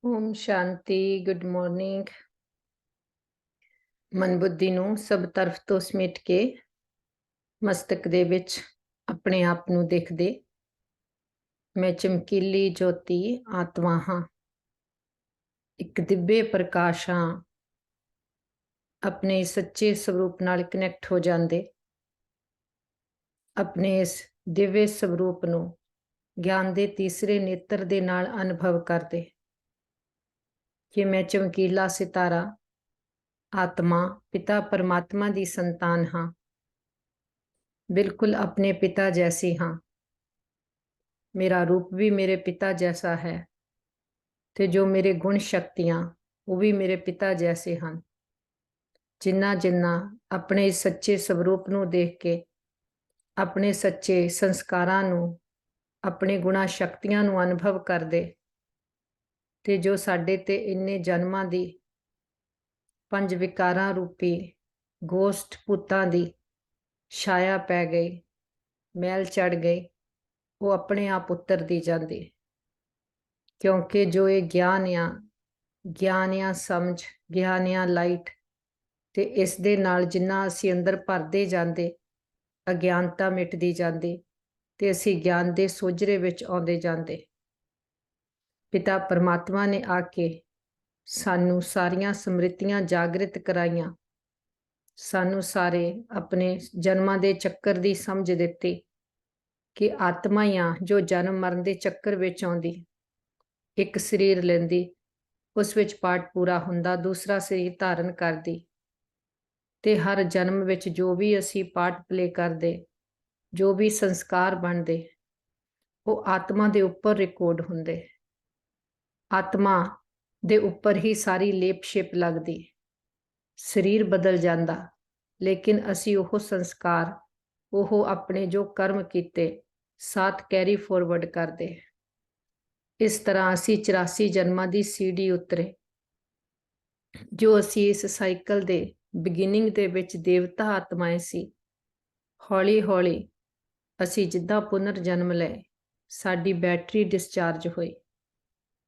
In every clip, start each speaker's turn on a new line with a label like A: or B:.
A: ਓਮ ਸ਼ਾਂਤੀ। Good morning. ਮਨ ਬੁੱਧੀ ਨੂੰ ਸਭ ਤਰਫ ਤੋਂ ਸਮੇਟ ਕੇ ਮਸਤਕ ਦੇ ਵਿੱਚ ਆਪਣੇ ਆਪ ਨੂੰ ਦੇਖਦੇ, ਮੈਂ ਚਮਕੀਲੀ ਜੋਤੀ ਆਤਮਾ ਹਾਂ, ਇੱਕ ਦਿव्य ਪ੍ਰਕਾਸ਼ ਹਾਂ। ਆਪਣੇ ਸੱਚੇ ਸਰੂਪ ਨਾਲ ਕਨੈਕਟ ਹੋ ਜਾਂਦੇ, ਆਪਣੇ ਇਸ ਦਿव्य ਸਰੂਪ ਨੂੰ ਗਿਆਨ ਦੇ ਤੀਸਰੇ ਨੇਤਰ ਦੇ ਨਾਲ ਅਨੁਭਵ ਕਰਦੇ ਕਿ ਮੈਂ ਚਮਕੀਲਾ ਸਿਤਾਰਾ आत्मा पिता परमात्मा दी संतान हाँ, बिल्कुल अपने पिता जैसी हाँ। मेरा रूप भी मेरे पिता जैसा है, ते जो मेरे गुण शक्तियां वो भी मेरे पिता जैसे हैं। जिन्ना जिन्ना अपने सच्चे स्वरूप नूं देख के अपने सच्चे संस्कारां नूं अपने गुणा शक्तियां नूं अनुभव करदे, ते जो साडे ते इन्ने जन्मां दी पंज विकारां रूपी गोष्ठ भूतां दी छाया पै गई, मैल चढ़ गई, वो अपने आप उतरदी जाती। क्योंकि जो ये ज्ञान आ समझ, ज्ञान आ लाइट, ते इस दे नाल जिन्ना असी अंदर भरदे जांदे अज्ञानता मिटदी जाती, ते असी ज्ञान दे सोजरे विच आउंदे जांदे। पिता परमात्मा ने आके सानू सारियां समृतियां जागृत कराइयां, सानू सारे अपने जन्मां दे चक्कर दी समझ दित्ती कि आत्मा ही आ जो जन्म मरण दे चक्कर विच आउंदी, एक शरीर लैंदी, उस विच पाठ पूरा हुंदा, दूसरा शरीर धारण करदी, ते हर जन्म विच जो भी असी पाठ प्ले करदे, जो भी संस्कार बनदे, वो आत्मा दे उपर रिकॉर्ड हुंदे। आत्मा दे उपर ही सारी लेप शिप लगदी, शरीर बदल जांदा, लेकिन असी ओह संस्कार, ओह अपने जो कर्म कीते साथ कैरी फॉरवर्ड करदे। इस तरह असी 84 जन्मां दी सीढ़ी उतरे, जो असी इस साइकिल दे बिगिनिंग दे विच देवता आत्माएं सी। हौली हौली असी जिद्दां पुनर जन्म लए, साडी बैटरी डिस्चार्ज होई,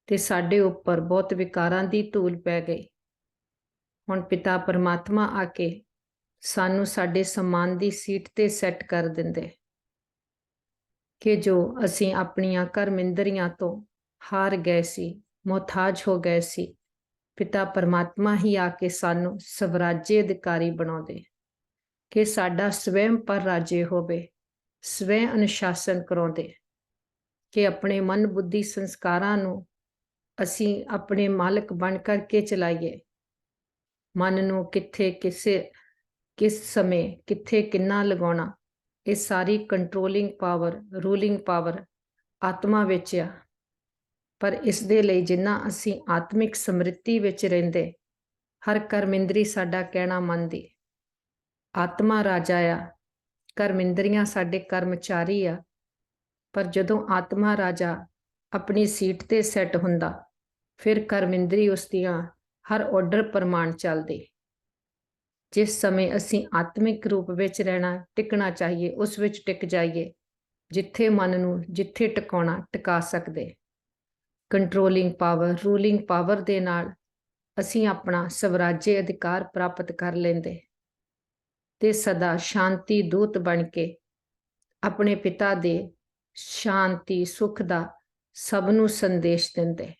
A: ते साडे उपर बहुत विकारां दी धूल पै गई। हुण पिता परमात्मा आके सानू साडे सम्मान दी सीट ते सैट कर दिंदे कि जो असी अपनियां कर्म इंद्रियां तो हार गए सी, मोहताज हो गए सी, पिता परमात्मा ही आके सानू स्वराज्य अधिकारी बनाउंदे कि साडा स्वयं पर राज्य होवे, स्वयं अनुशासन कराउंदे कि अपने मन बुद्धि संस्कारां नू असी अपने मालिक बन करके चलाइए। मन नू किथे किस समय किथे किन्ना लगाउणा, ये सारी कंट्रोलिंग पावर, रूलिंग पावर आत्मा विच आ। पर इस दे लई जिन्ना असी आत्मिक समृद्धि विच रहिंदे, हर कर्म इंद्री साडा कहना मनदी। आत्मा राजा आ, कर्म इंद्रियां साडे कर्मचारी आ। पर जदों आत्मा राजा अपनी सीट ते सैट हुंदा, फिर कर्म इंद्री उसदियां हर ऑर्डर प्रमाण चलदी। जिस समय असी आत्मिक रूप विच रहना टिकना चाहिए, उस विच टिक जाइए, जिथे मन नू जिथे टिकाउणा टिका सकदे। कंट्रोलिंग पावर, रूलिंग पावर दे नाल असी अपना स्वराज्य अधिकार प्राप्त कर लेंदे, ते सदा शांति दूत बन के अपने पिता दे शांति सुख दा सबनू संदेश दिंदे।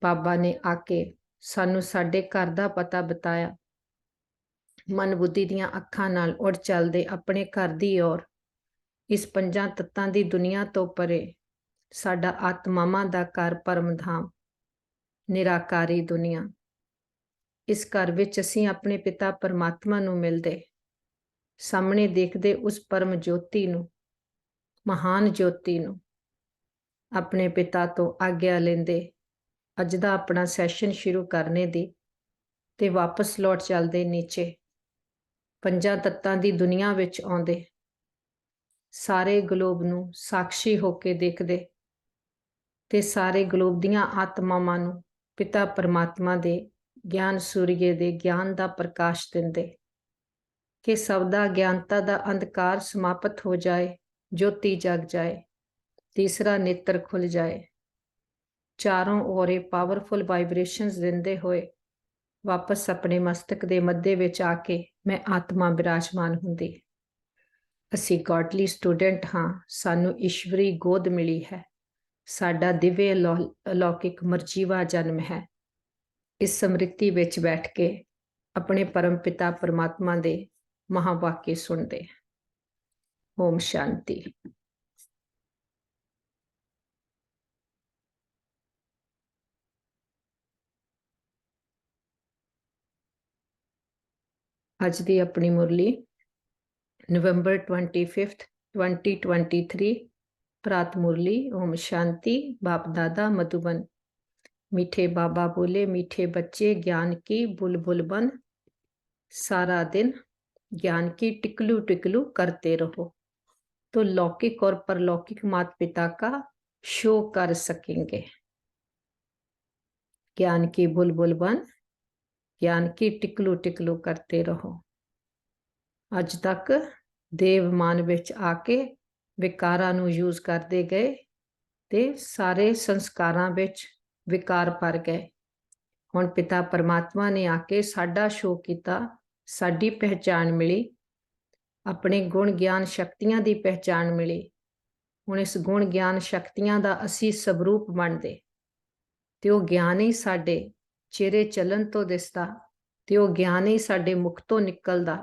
A: बाबा ने आके सानू साडे घर दा पता बताया, मन बुद्धि दियां अखां नाल उड़ चलदे अपने घर दी ओर, इस पंजां तत्तां दी दुनिया तो परे साडा आत्मावां दा घर परम धाम, निराकारी दुनिया। इस घर विच असीं अपने पिता परमात्मा नू मिलदे, सामने देखदे उस परम ज्योति नू, महान ज्योति नू, अपने पिता तो आग्या लेंदे अज दा अपना सैशन शुरू करने दी, ते वापस लौट चलदे नीचे पंजां तत्तां दी दुनिया विच आउंदे, सारे गलोब नू साक्षी होके देखदे, ते सारे गलोब दियां आत्मावां नू पिता परमात्मा दे ज्ञान सूर्य दे ज्ञान दा प्रकाश दिंदे कि सबदा ज्ञानता दा अंधकार समाप्त हो जाए, ज्योति जग जाए, तीसरा नेत्र खुल जाए। चारों ओर पावरफुल वाइब्रेशनस देंदे हुए वापस अपने मस्तक के मध्य विच आके मैं आत्मा विराजमान हुंदी। असी गॉडली स्टूडेंट हाँ, सानू ईश्वरी गोद मिली है, साडा दिव्य अलौकिक मरजीवा जन्म है। इस समृद्धि विच बैठ के अपने परम पिता परमात्मा दे महावाक्य सुनते। ओम शांति। अज दी अपनी मुरली नवंबर 25, 2023 प्रात मुरली। ओम शांति। बाप दादा मधुबन। मीठे बाबा बोले, मीठे बच्चे ज्ञान की बुलबुल बन, सारा दिन ज्ञान की टिकलू टिकलू करते रहो तो लौकिक और परलौकिक माता पिता का शो कर सकेंगे। ज्ञान की बुलबुल बन, ज्ञान की टिकलू टिकलू करते रहो। अज तक देव मान विच आके विकारां नूं यूज करते गए ते सारे संस्कारां विच विकार भर गए। हुण पिता परमात्मा ने आके साडा शो किया, साडी पहचान मिली, अपने गुण ज्ञान शक्तियां दी पहचान मिली। हुण इस गुण ज्ञान शक्तियां दा असी सबरूप बनदे ते ओह ज्ञान ही साडे चेहरे चलन तो दिसदा ते ओह ज्ञान ही साडे मुख तो निकलदा,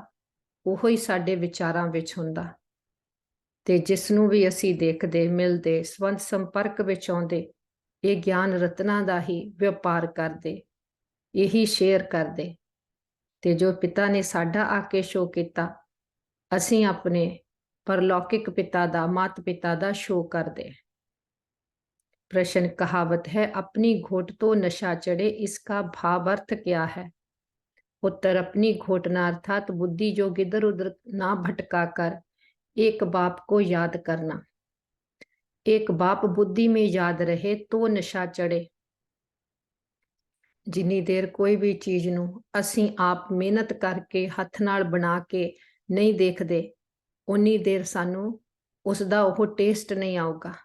A: ओह ही साडे विचारां विच हुंदा ते जिसनूं भी असी देखदे मिलदे संबंध संपर्क विच आउंदे ये ज्ञान रत्नां दा ही व्यापार करदे, यही शेयर करदे ते जो पिता ने साडा आके शो किया असी अपने परलौकिक पिता दा मात पिता दा शो करदे। प्रश्न कहावत है, अपनी घोट तो नशा चढ़े, इसका भाव अर्थ क्या है? उत्तर, अपनी घोटना अर्थात बुद्धि जो इधर उधर ना भटका कर एक बाप को याद करना। एक बाप बुद्धि में याद रहे तो नशा चढ़े। जिन्नी देर कोई भी चीज नूं असी आप मेहनत करके हथ नाल बना के नहीं देखते उन्नी देर सानू उसका वो टेस्ट नहीं आऊगा।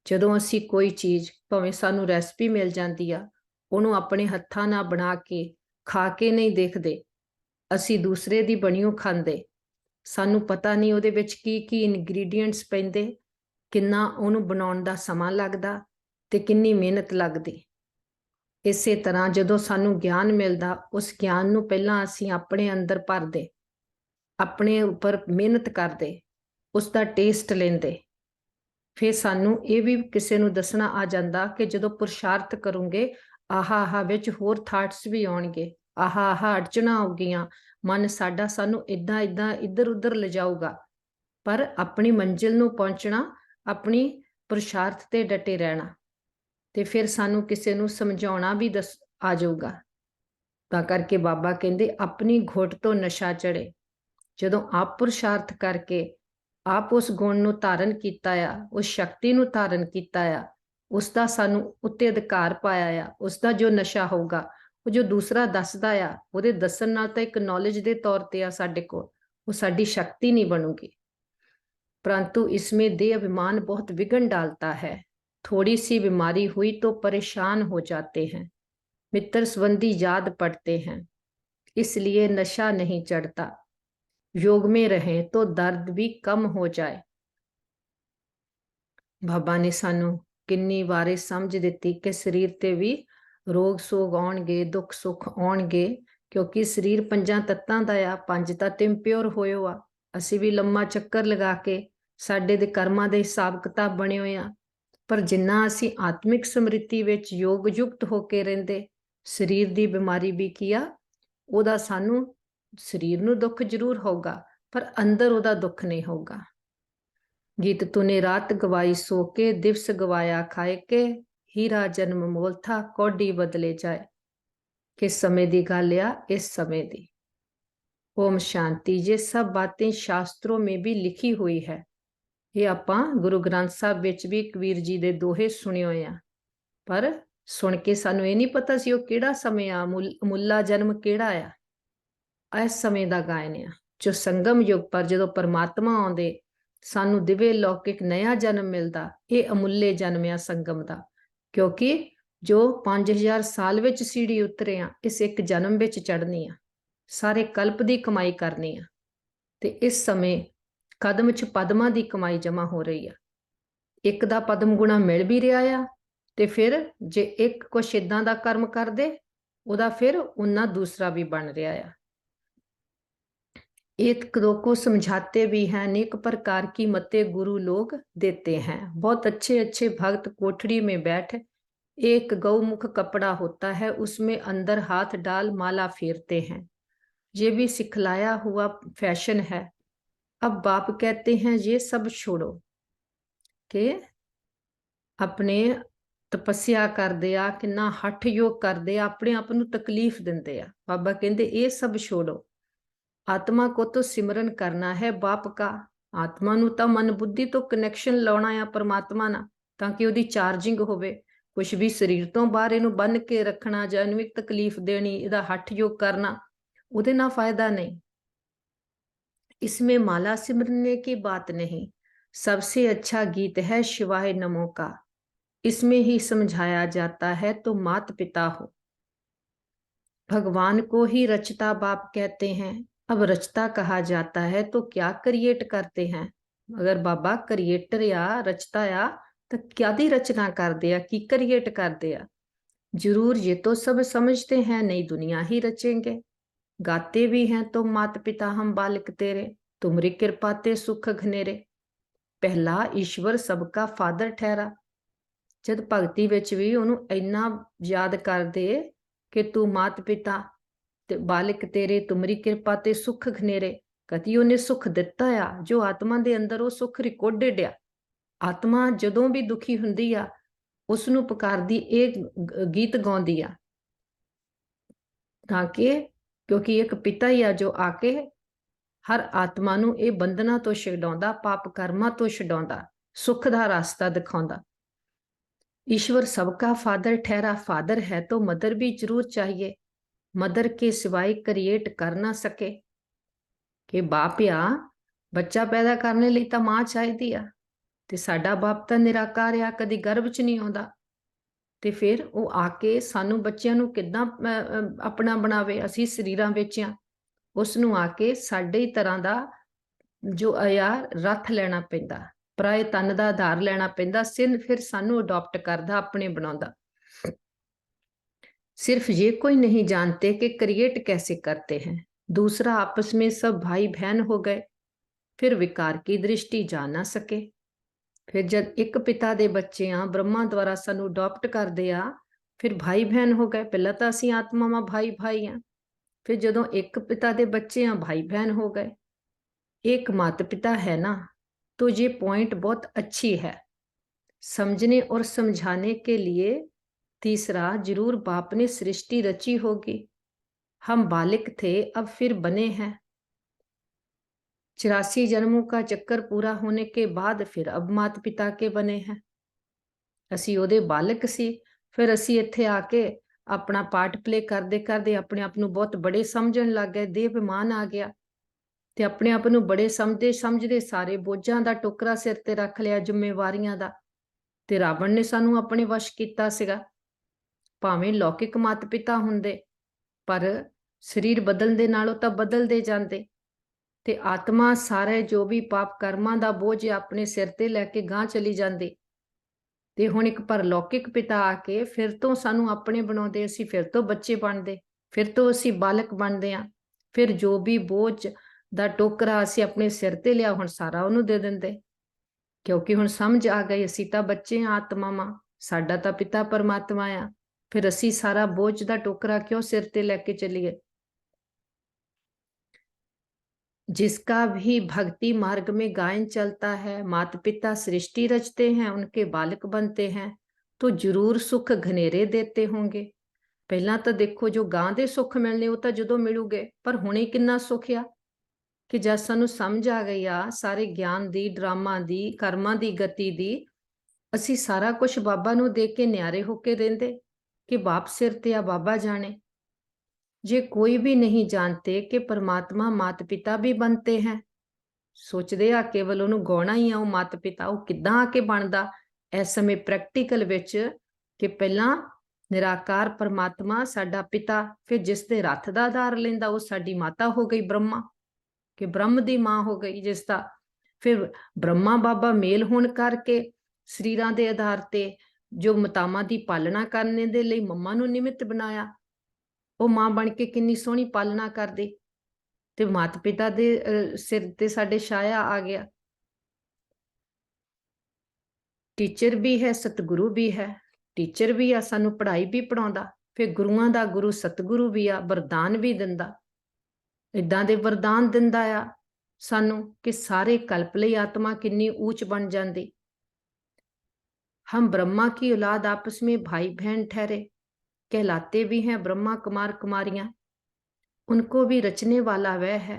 A: जदों असी कोई चीज भावें सानू रेसिपी मिल जाती आ उन्होंने अपने हत्थां नाल बना के खा के नहीं देखते, असी दूसरे दी बणियों खांदे, सानू पता नहीं उहदे विच की इनग्रीडिएंट्स पैंदे, किन्ना उहनूं बनाउण दा समां लगदा ते किन्नी मेहनत लगदी। इसे तरह जदों सानू ज्ञान मिलता उस ज्ञान नूं पहलां असीं अपने अंदर भरदे, अपने उपर मेहनत करदे, उसका टेस्ट लेंदे, फिर सानू ये भी किसी नूं दसना आ जाता कि जदों पुरुषार्थ करोगे आहा आहा विच होर थाट्स भी आउणगे, आहा आहा अड़चना आउगियां, मन साडा सानू इदां इदां इधर उधर ले जाऊगा, पर अपनी मंजिल नूं पहुंचना अपनी पुरुषार्थ ते डटे रहना ते फिर सानू किसी नूं समझाउणा भी दस आ जाऊगा। तां करके बाबा कहंदे अपनी घुट तो नशा चढ़े। जदों आप पुरुषार्थ करके आप उस गुण नूं धारण कीता आ, उस शक्ति नूं धारण कीता आ, उसका सानू उत्ते अधिकार पाया आ, उसका जो नशा होगा वो जो दूसरा दसदा आ उहदे दसन नाल तां एक नॉलेज दे तौर ते आ साडे कोल, वो साडी शक्ति नहीं बनूगी। परंतु इसमें देह अभिमान बहुत विघन डालता है। थोड़ी सी बीमारी हुई तो परेशान हो जाते हैं, मित्र संबंधी याद पड़ते हैं, इसलिए नशा नहीं चढ़ता। योग में रहें तो दर्द भी कम हो जाए। बाबा ने सानू किन्नी बारे समझ दिती कि शरीर ते भी रोग सोग आउणगे, दुख सुख आउणगे, क्योंकि शरीर पंजां तत्तां दा आ, पंज तत्त इंप्योर होयो आ। असी भी लम्मा चक्कर लगा के साडे दे कर्मां दे हिसाब किताब बने होए आ, पर जिन्ना असी आत्मिक समृद्धि विच योग युक्त होके रहिंदे, शरीर दी बीमारी भी किया ओदा सानू शरीर नूं दुख जरूर होगा पर अंदर ओदा दुख नहीं होगा। गीत तूने रात गवाई सो के, दिवस गवाया खाए के, हीरा जन्म मोल था कौडी बदले जाए। किस समय दी गल आ? इस समय दी। ओम शांति। ये सब बातें शास्त्रों में भी लिखी हुई है। ये आपां गुरु ग्रंथ साहब विच भी कबीर जी दे दोहे सुने होए आ, पर सुन के सानू ये नहीं पता सी वो किहड़ा समय आ, मुल्ला जन्म किहड़ा आ। इस समय दा गायन आ जो संगम युग पर जदों परमात्मा आउंदे सानू दिव्य लौकिक नया जन्म मिलता, ये अमुल्ले जन्म आ संगम दा, क्योंकि ਜੋ 5000 ਸਾਲ ਵਿੱਚ ਸੀੜੀ ਉਤਰੇ ਆ, ਇਸ ਇੱਕ ਜਨਮ ਵਿੱਚ ਚੜ੍ਹਨੀ ਆ, ਸਾਰੇ ਕਲਪ ਦੀ ਕਮਾਈ ਕਰਨੀ ਆ। ਤੇ ਇਸ ਸਮੇਂ ਕਦਮ 'ਚ ਪਦਮਾਂ ਦੀ ਕਮਾਈ ਜਮਾ ਹੋ ਰਹੀ ਆ। ਇੱਕ ਦਾ ਪਦਮ ਗੁਣਾ ਮਿਲ ਵੀ ਰਿਹਾ ਆ, ਤੇ ਫਿਰ ਜੇ ਇੱਕ ਕੁਛ ਇਦਾਂ ਦਾ ਕਰਮ ਕਰਦੇ, ਉਹਦਾ ਫਿਰ ਉਨਾ दूसरा भी बन रहा है। एक दो को समझाते भी हैं, अनेक प्रकार की मते गुरु लोग देते हैं। बहुत अच्छे अच्छे भक्त कोठड़ी में बैठ एक गौमुख कपड़ा होता है, उसमें अंदर हाथ डाल माला फेरते हैं। ये भी सिखलाया हुआ फैशन है। अब बाप कहते हैं ये सब छोड़ो, के अपने ਤਪੱਸਿਆ ਕਰਦੇ ਆ, ਕਿੰਨਾ ਹੱਠ ਯੋਗ ਕਰਦੇ ਆ, ਆਪਣੇ ਆਪ ਨੂੰ ਤਕਲੀਫ ਦਿੰਦੇ ਆ। ਬਾਬਾ ਕਹਿੰਦੇ ਇਹ ਸਭ ਛੋੜੋ, ਆਤਮਾ ਕੋ ਤਾਂ ਸਿਮਰਨ ਕਰਨਾ ਹੈ ਬਾਪ ਕਾ। ਆਤਮਾ ਨੂੰ ਤਾਂ ਮਨ ਬੁੱਧੀ ਤੋਂ ਕਨੈਕਸ਼ਨ ਲਾਉਣਾ ਆ ਪਰਮਾਤਮਾ ਨਾਲ, ਤਾਂ ਕਿ ਉਹਦੀ ਚਾਰਜਿੰਗ ਹੋਵੇ। ਕੁਛ ਵੀ ਸਰੀਰ ਤੋਂ ਬਾਹਰ ਇਹਨੂੰ ਬੰਨ ਕੇ ਰੱਖਣਾ ਜਾਂ ਇਹਨੂੰ ਇੱਕ ਤਕਲੀਫ ਦੇਣੀ, ਇਹਦਾ ਹੱਠ ਯੋਗ ਕਰਨਾ, ਉਹਦੇ ਨਾਲ ਫਾਇਦਾ ਨਹੀਂ। इसमें माला सिमरने की बात नहीं, सबसे अच्छा गीत है शिवाय नमो का। इसमें ही समझाया जाता है तो माता पिता हो। भगवान को ही रचता बाप कहते हैं। अब रचता कहा जाता है तो क्या क्रिएट करते हैं। अगर बाबा क्रिएटर या रचता या तो क्या दी रचना कर दिया, की क्रिएट कर दिया। जरूर ये तो सब समझते हैं, नई दुनिया ही रचेंगे। गाते भी हैं तो माता पिता हम बालक तेरे, तुमरी कृपा ते सुख घनेरे। पहला ईश्वर सबका फादर ठहरा। जद भगती विच भी उन्होंने इन्ना याद करते कि तू मात पिता ते बालक तेरे, तुमरी कृपा ते सुख घनेरे। कति उन्हें सुख दिता आ, जो आत्मा दे अंदर वो सुख रिकॉर्डेड आ। आत्मा जदों भी दुखी हुंदी आ, उसनूं पुकारदी एक गीत गाउंदी आ, ताकि क्योंकि एक पिता ही आ जो आके हर आत्मा नूं ये बंधना तो छडाउंदा, पाप कर्मां तो छडाउंदा, सुख दा रास्ता दिखाउंदा। ईश्वर सबका फादर ठहरा। फादर है तो मदर भी जरूर चाहिए, मदर के सिवाय क्रिएट कर ना सके। कि बाप आ बच्चा पैदा करने लिए तो मां चाहिए आ, ते साडा बाप तो निराकार आ, कदी गर्भ च नहीं आउंदा, ते फिर वो आके सानू बच्चियां नू किद्दां अपना बनावे। असीं शरीरां विच आ, उसनू आके साडे ही तरह दा जो आ रथ लेना पैंदा, पराए तन का आधार लेना पैंदा। फिर सानू अडॉप्ट करदा, अपने बनाउंदा। सिर्फ ये कोई नहीं जानते कि क्रिएट कैसे करते हैं। दूसरा, आपस में सब भाई बहन हो गए, फिर विकार की दृष्टि जा ना सके। फिर जब एक पिता दे बच्चे आ, ब्रह्मा द्वारा सानू अडॉप्ट करदे आ, फिर भाई बहन हो गए। पहला तो असीं आत्मावां भाई भाई आ, फिर जदों एक पिता दे बच्चे आ, भाई बहन हो गए। एक माता पिता है ना, तो ये पॉइंट बहुत अच्छी है समझने और समझाने के लिए। तीसरा, जरूर बाप ने सृष्टि रची होगी, हम बालिक थे अब फिर बने हैं। 84 जन्मों का चक्कर पूरा होने के बाद फिर अब माता पिता के बने हैं। असी ओदे बालक सी, फिर असी इत्थे आके अपना पार्ट प्ले करते करते अपने आप नूं बहुत बड़े समझण लग गए। देह अभिमान आ गया, ते अपने आप नूं बड़े समझते समझते सारे बोझां दा टोकरा सिर ते रख लिया, जिम्मेवारियां दा। ते रावण ने सानू अपने वश कीता सीगा। भावें लौकिक माता पिता हुंदे, पर शरीर बदलण दे नालों तां बदलदे जांदे, ते आत्मा सारे जो भी पाप कर्मां दा बोझ अपने सिर ते लैके गांह चली जांदी। ते हुण एक परलौकिक पिता आके फिर तो सानू अपने बनाउंदे, असीं फिर तो बच्चे बनदे, फिर तो असीं बालक बनदे आ। फिर जो भी बोझ दा टोकरा असीं अपने सिर ते लिया, हुण सारा उहनूं दे दिंदे, क्योंकि हुण समझ आ गई असीं तां बच्चे आ, आत्मावां, साडा तां पिता परमात्मा आ। फिर असीं सारा बोझ दा टोकरा क्यों सिर ते लैके चलीए। जिसका भी भक्ति मार्ग में गायन चलता है, माता पिता सृष्टि रचते हैं, उनके बालक बनते हैं, तो जरूर सुख घनेरे देते होंगे। पहला तो देखो जो गां दे सुख मिलने वो तो जदों मिलूगे, पर हुणे किन्ना सुख आ कि जद सानू समझ आ गई आ सारे ज्ञान दी, ड्रामा दी, कर्मां दी गति दी, असी सारा कुछ बाबा नू दे के न्यारे होके रहिंदे कि बाप सिर ते आ, बाबा जाने। जे कोई भी नहीं जानते कि परमात्मा माता पिता भी बनते हैं, सोचते आ केवल उन्होंने गौना ही आ माता पिता, वो किद्दां आके बनदा। इस समय प्रैक्टिकल विच कि पहला निराकार परमात्मा साडा पिता, फिर जिस दे रथ दा आधार लेंदा वो साडी माता हो गई ब्रह्मा, कि ब्रह्म दी मां हो गई जिसदा। फिर ब्रह्मा बाबा मेल होण करके शरीरां दे आधार ते जो मातावां दी पालना करने दे लई मम्मा नूं निमित्त बनाया, वो मां बन के किन्नी सोहनी पालना करदी, ते माता पिता दे सिर ते साडे छाया आ गया। टीचर भी है, सतगुरु भी है। टीचर भी आ, सानू पढ़ाई भी पढ़ाउंदा, फिर गुरुआं दा गुरु सतगुरु भी आ, वरदान भी दिंदा। इदां दे वरदान दिंदा आ सानू कि सारे कल्प लई आत्मा किन्नी ऊंच बन जाती। हम ब्रह्मा की औलाद आपस में भाई बहन ठहरे, कहलाते भी हैं ब्रह्मा कुमार कुमारियां। उनको भी रचने वाला वह है।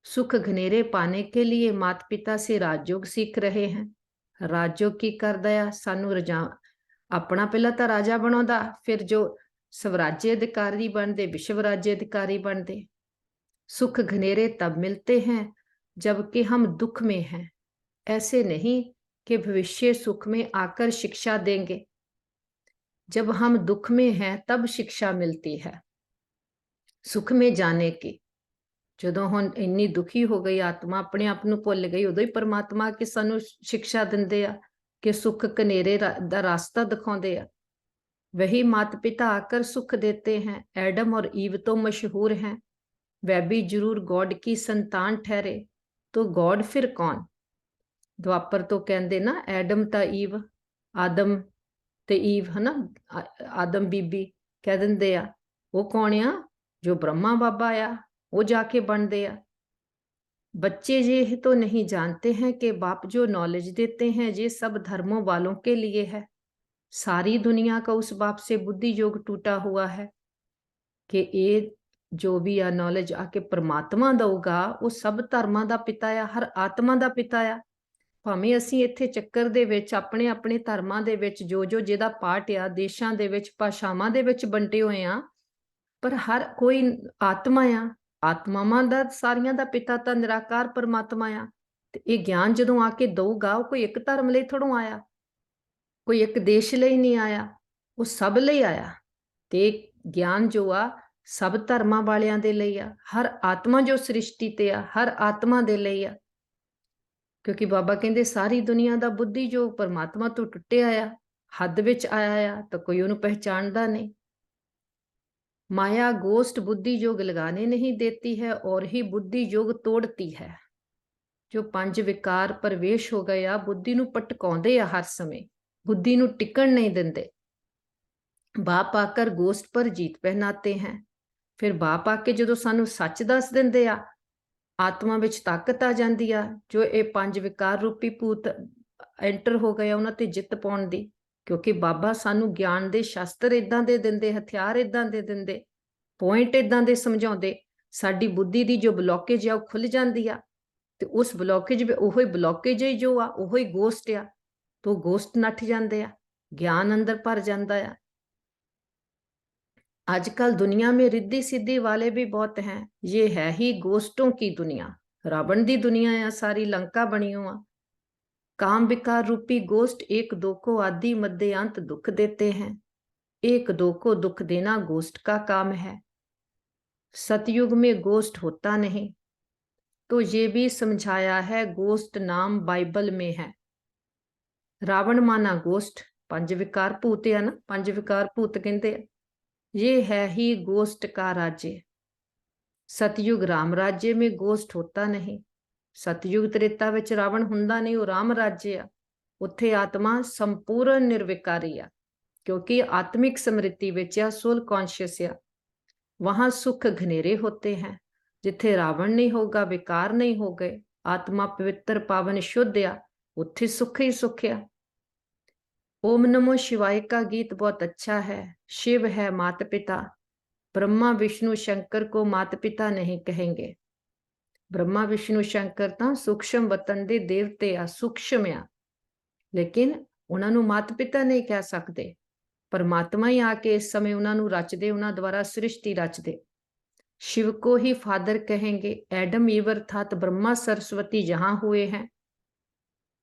A: सुख घनेरे पाने के लिए माता पिता से राजयोग सीख रहे हैं। राजयोग की कर दया सानू रजा अपना पहला तो राजा बनाउंदा, फिर जो स्वराज्य अधिकारी बनते विश्व राज्य अधिकारी बनते। सुख घनेरे तब मिलते हैं जबकि हम दुख में हैं, ऐसे नहीं कि भविष्य सुख में आकर शिक्षा देंगे। जब हम दुख में हैं तब शिक्षा मिलती है सुख में जाने की। ਜਦੋਂ ਹੁਣ ਇੰਨੀ ਦੁਖੀ ਹੋ ਗਈ ਆਤਮਾ, ਆਪਣੇ ਆਪ ਨੂੰ ਭੁੱਲ ਗਈ, ਉਦੋਂ ਹੀ ਪਰਮਾਤਮਾ ਕਿ ਸਾਨੂੰ ਸਿੱਖਿਆ ਦਿੰਦੇ ਆ कि सुख कनेरे दा रास्ता दिखाते हैं। वही माता पिता आकर सुख देते हैं। एडम और ईव तो मशहूर हैं, वह भी जरूर गॉड की संतान ठहरे, तो गॉड फिर कौन? द्वापर तो कहते ना एडम ता ईव, आदम ते ईव है ना, आदम बीबी कह देंगे आ, वो कौन आ? जो ब्रह्मा बाबा आ, वो जाके बनते आ। बच्चे ये तो नहीं जानते हैं कि बाप जो नॉलेज देते हैं ये सब धर्मों वालों के लिए है। सारी दुनिया का उस बाप से बुद्धि योग टूटा हुआ है कि ये जो भी आ नॉलेज आके परमात्मा दऊगा, वो सब धर्मां दा पिता आ, हर आत्मा दा पिता आ। भावें ਅਸੀਂ ਇੱਥੇ ਚੱਕਰ ਦੇ ਵਿੱਚ ਆਪਣੇ ਆਪਣੇ ਧਰਮਾਂ ਦੇ ਵਿੱਚ ਜੋ ਜੋ ਜਿਹਦਾ ਪਾਰਟ ਆ, ਦੇਸ਼ਾਂ ਦੇ ਵਿੱਚ ਭਾਸ਼ਾਵਾਂ ਦੇ ਵਿੱਚ ਵੰਡੇ ਹੋਏ ਆ, ਪਰ ਹਰ ਕੋਈ ਆਤਮਾ ਆ। ਆਤਮਾਵਾਂ ਦਾ ਸਾਰੀਆਂ ਦਾ ਪਿਤਾ ਤਾਂ ਨਿਰਾਕਾਰ ਪਰਮਾਤਮਾ ਆ। ਤੇ ਇਹ ਗਿਆਨ ਜਦੋਂ ਆ ਕੇ ਦਊਗਾ, ਉਹ ਕੋਈ ਇੱਕ ਧਰਮ ਲਈ ਥੋੜੋਂ ਆਇਆ, ਕੋਈ ਇੱਕ ਦੇਸ਼ ਲਈ ਨਹੀਂ ਆਇਆ, ਉਹ ਸਭ ਲਈ ਆਇਆ। ਤੇ ਗਿਆਨ ਜੋ ਆ ਸਭ ਧਰਮਾਂ ਵਾਲਿਆਂ ਦੇ ਲਈ ਆ। ਹਰ ਆਤਮਾ ਜੋ ਸ੍ਰਿਸ਼ਟੀ ਤੇ ਆ, ਹਰ ਆਤਮਾ ਦੇ ਲਈ ਆ। ਕਿਉਂਕਿ ਬਾਬਾ ਕਹਿੰਦੇ ਸਾਰੀ ਦੁਨੀਆ ਦਾ ਬੁੱਧੀ ਜੋ ਪਰਮਾਤਮਾ ਤੋਂ ਟੁੱਟਿਆ ਆ, ਹੱਦ ਵਿੱਚ ਆਇਆ ਆ, ਤਾਂ ਕੋਈ ਉਹਨੂੰ ਪਹਿਚਾਣਦਾ ਨਹੀਂ। माया गोष्ट बुद्धि योग लगाने नहीं देती है और ही बुद्धि योग तोड़ती है। जो पंज विकार प्रवेश हो गया बुद्धि नूं पटकाउंदे आ, हर समय बुद्धि नूं टिकण नहीं देंदे। बाप आकर गोष्ट पर जीत पहनाते हैं। फिर बाप आके जो सानू सच दस देंदे आ, आत्मा विच ताकत आ जांदी आ। जो ये पंज विकार रूपी भूत एंटर हो गया उन्हां ते जित पाउण दी, क्योंकि बाबा सानू ज्ञान दे शास्त्र इदां दे दिंदे, हथियार इदां दे दिंदे, पॉइंट इदां दे समझाउंदे, साडी बुद्धि दी जो ब्लॉकेज आ खुल जांदी आ। ते उस ब्लॉकेज ओही ब्लॉकेज ही जो आ ओही गोस्ट आ, तो गोस्ट नठ जांदे आ, ज्ञान अंदर भर जांदा आ। आजकल दुनिया में रिद्धि सिद्धि वाले भी बहुत हैं। ये है ही गोस्टों की दुनिया, रावण दी दुनिया आ, सारी लंका बनी हुआ। काम विकार रूपी गोष्ट एक दो को आदि मध्य अंत दुख देते हैं। एक दो को दुख देना गोष्ट का काम है। सतयुग में गोष्ट होता नहीं, तो ये भी समझाया है। गोष्ट नाम बाइबल में है। रावण माना गोष्ट, पंज विकार भूत है ना, पंज विकार भूत कहते हैं। ये है ही गोष्ट का राज्य। सतयुग राम राज्य में गोष्ट होता नहीं। सतयुग त्रेता विच रावण हुंदा नहीं, वो राम राज्य आ। उत्थे आत्मा संपूर्ण निर्विकारी आ, क्योंकि आत्मिक स्मृति विच आ, सोल कॉन्शियस आ। वहां सुख घनेरे होते हैं। जिथे रावण नहीं होगा, विकार नहीं हो गए, आत्मा पवित्र पावन शुद्ध आ, उत्थे सुख ही सुख आ। ओम नमो शिवाय का गीत बहुत अच्छा है। शिव है माता पिता, ब्रह्मा विष्णु शंकर को माता पिता नहीं कहेंगे। ब्रह्मा विष्णु शंकर तो सूक्ष्म वतन दे देवते आ, सूक्ष्म आ, लेकिन उन्होंने माता पिता नहीं कह सकते। परमात्मा ही आके इस समय उन्होंने रचदे, उन्होंने द्वारा सृष्टि रचदे। शिव को ही फादर कहेंगे। एडम ईव अर्थात ब्रह्मा सरस्वती जहां हुए हैं।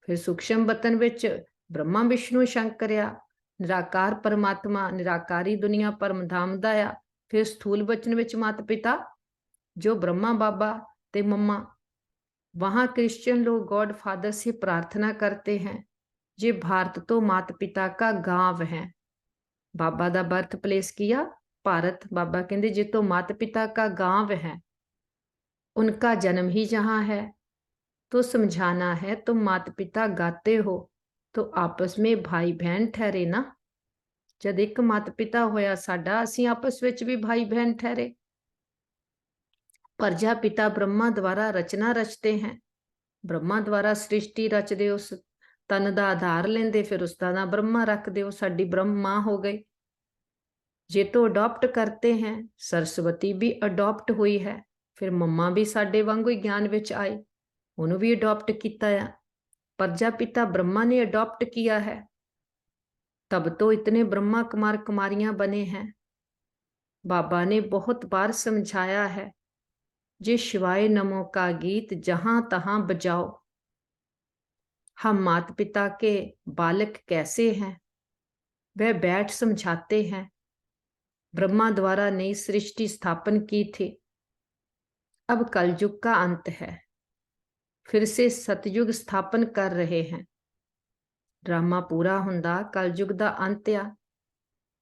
A: फिर सूक्ष्म वतन विच ब्रह्मा विष्णु शंकर आ, ਨਿਰਾਕਾਰ ਪਰਮਾਤਮਾ ਨਿਰਾਕਾਰੀ ਦੁਨੀਆ ਪਰਮ ਧਾਮ ਦਾ ਆ। ਫਿਰ ਸਥੂਲ ਬਚਨ ਵਿੱਚ ਮਾਤਾ ਪਿਤਾ जो ब्रह्मा बाबा ते मम्मा, वहां क्रिश्चियन लोग गॉड फादर से प्रार्थना करते हैं। ये भारत तो माता पिता का गांव है। बाबा दा बर्थ प्लेस किया भारत। बाबा कहते जे तो माता पिता का गांव है, उनका जन्म ही जहां है, तो समझाना है तुम माता पिता गाते हो तो आपस में भाई बहन ठहरे ना। जद एक माता पिता होया साडा, असीं आपस विच भी भाई बहन ठहरे। प्रजापिता ब्रह्मा द्वारा रचना रचते हैं। ब्रह्मा द्वारा सृष्टि रचदे, उस तन का आधार लेंदे, फिर उसका नाम ब्रह्मा रखदे, वो साडी ब्रह्मा हो गई। जे तो अडॉप्ट करते हैं, सरस्वती भी अडॉप्ट हुई है, फिर मम्मा भी साडे वांगू ज्ञान विच आई, उन्होंने भी अडॉप्ट किया है। प्रजापिता ब्रह्मा ने अडॉप्ट किया है, तब तो इतने ब्रह्मा कुमार कुमारियां बने हैं। बाबा ने बहुत बार समझाया है, जे शिवाय नमो का गीत जहां तहां बजाओ। हम माता पिता के बालक कैसे हैं, वह बैठ समझाते हैं। ब्रह्मा द्वारा नई सृष्टि स्थापन की थी, अब कलयुग का अंत है, फिर से सतयुग स्थापन कर रहे हैं। ड्रामा पूरा हुंदा कलयुग का अंत आ,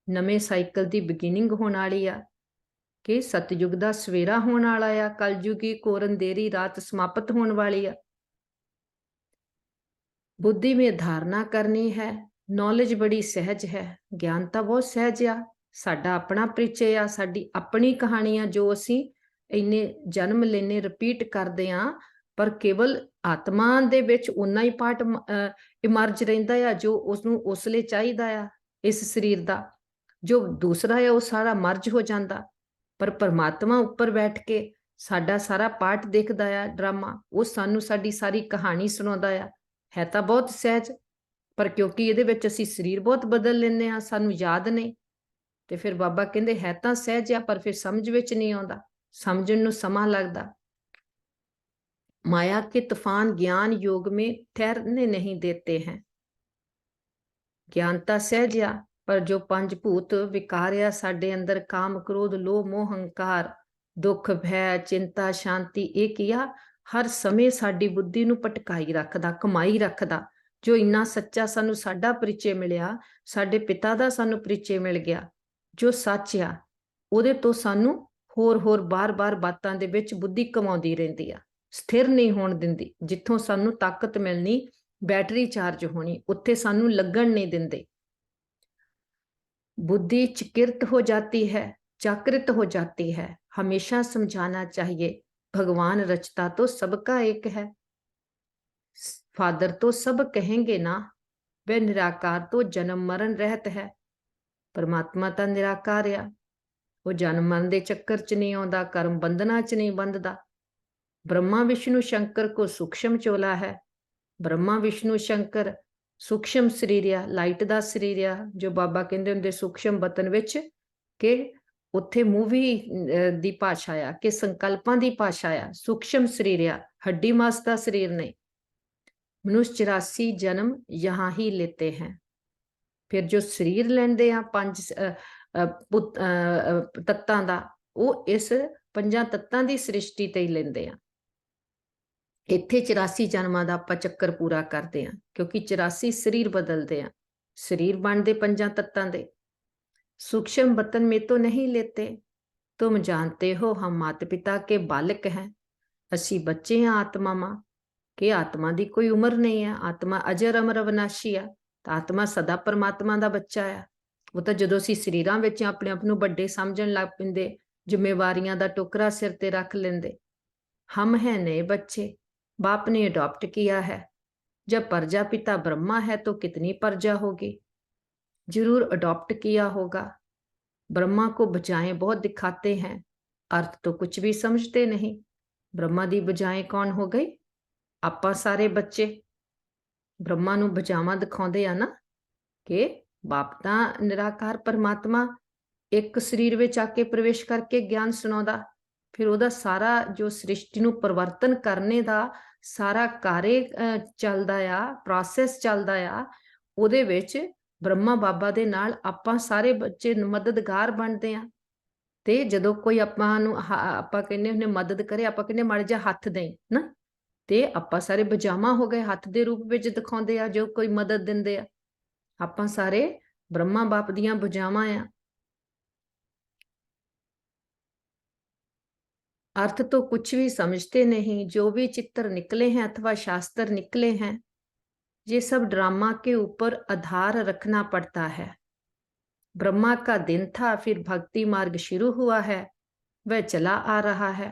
A: नवे साइकिल की बिगिनिंग होने वाली आ, कि सतयुग का सवेरा होने वाला आ, कलयुगी कोरन देरी रात समाप्त होने वाली आ। बुद्धि में धारणा करनी है, नॉलेज बड़ी सहज है, ज्ञानता बहुत सहज आ। साडा अपना परिचय आ, साडी अपनी कहानी आ, जो असी इन्ने जन्म लेने रिपीट करते आ, पर केवल आत्मा दे विच उन्ना ही पार्ट इमर्ज रहिंदा आ जो उसनूं उसले चाहीदा आ। इस शरीर दा जो दूसरा है वो सारा मर्ज हो जाता, पर परमात्मा उपर बैठ के साडा सारा पार्ट देखदा आ ड्रामा, वो सानू साडी सारी कहानी सुणाउंदा आ। है तो बहुत सहज, पर क्योंकि ये असी शरीर बहुत बदल लेने हाँ, सानू याद नहीं, तो फिर बाबा कहते है तो सहज आ, पर फिर समझ विच नहीं आता, समझण नूं समा लगता। माया के तूफान ज्ञान योग में ठहरने नहीं देते हैं। ज्ञान तो सहज आ, पर जो पंज भूत विकार आ साडे अंदर, काम क्रोध लोभ मोह हंकार दुख भय चिंता शांति, एक आ हर समय साडी बुद्धि नूं भटकाई रखदा, कमाई रखदा। जो इन्ना सच्चा सानू साडा परिचय मिलिया, साडे पिता दा सानू परिचय मिल गया, जो सच आ उहदे तो सानू होर होर बार बार बातां दे विच बुद्धि कमाउंदी रहिंदी आ, स्थिर नहीं होण दिंदी। जिथों सानू ताकत मिलनी, बैटरी चार्ज होनी, उत्थे सानू लगन नहीं दिंदे। बुद्धि चिकिरत हो जाती है, जागृत हो जाती है। हमेशा समझाना चाहिए, भगवान रचता तो सबका एक है। फादर तो सब कहेंगे ना, वह निराकार तो जन्म मरण रहत है। परमात्मा तो निराकार आ, वो जन्म मरण के चक्कर च नहीं आउंदा, कर्म बंधना च नहीं बंधदा। ब्रह्मा विष्णु शंकर को सूक्ष्म चोला है। ब्रह्मा विष्णु शंकर सूक्ष्म शरीर आ, लाइट का शरीर आ, जो बाबा कहते होंगे सूक्ष्म बतन विच के उत्थे मूवी दी भाषा आ, कि संकल्पां दी भाषा आ, सूक्ष्म शरीर आ, हड्डी मास का शरीर नहीं। मनुष्य 84 जन्म यहाँ ही लेते हैं। फिर जो शरीर लेंदे आ पंज तत्तां दा, वो इस पंजां तत्तां दी सृष्टि ते ही लेंदे आ। इत्थे 84 जन्मां दा आपां चक्कर पूरा करते हैं, क्योंकि 84 शरीर बदलते हैं, शरीर बनते पंजां तत्तां दे। सूक्ष्म बतन में तो नहीं लेते, तुम जानते हो हम माता पिता के बालक हैं, असी बच्चे हैं आत्मा मां, कि आत्मा की कोई उम्र नहीं है, आत्मा अजर अमर अविनाशी आ, तो आत्मा सदा परमात्मा का बच्चा आ। वो तो जदों असीं शरीरां विच अपने आप नूं वड्डे समझण लग पैंदे, जिम्मेवारियां दा टोकरा सिर ते रख लेंदे। हम हैं नए बच्चे, बाप ने अडॉप्ट किया है। जब प्रजापिता ब्रह्मा है तो कितनी प्रजा होगी, जरूर अडॉप्ट किया होगा। ब्रह्मा को बजाएं बहुत दिखाते हैं, अर्थ तो कुछ भी समझते नहीं। ब्रह्मा दी बजाएं कौन हो गई? आपां सारे बच्चे। ब्रह्मा नूं बजावां दिखाउंदे आ ना, कि बाप तां निराकार परमात्मा एक शरीर विच आके प्रवेश करके ज्ञान सुणाउंदा, फिर उहदा सारा जो सृष्टि नूं परिवर्तन करने दा सारा कार्य चलदा आ, प्रोसैस चलदा आ, उहदे विच ब्रह्मा बाबा दे नाल आपां सारे बच्चे मददगार बनते हैं। ते जदों कोई आपां नूं आपां कहने हुन्ने मदद करे, आपां कहने माड़ा जिहा हत्थ दें ना, ते आपां सारे बजामा हो गए, हत्थ दे रूप विच दिखाउंदे आ जो कोई मदद दिंदे आ। आपां सारे ब्रह्मा बाप दियां बुझावां आ। अर्थ तो कुछ भी समझते नहीं, जो भी चित्र निकले हैं अथवा शास्त्र निकले हैं, ये सब ड्रामा के ऊपर आधार रखना पड़ता है। ब्रह्मा का दिन था, फिर भक्ति मार्ग शुरू हुआ है, वह चला आ रहा है।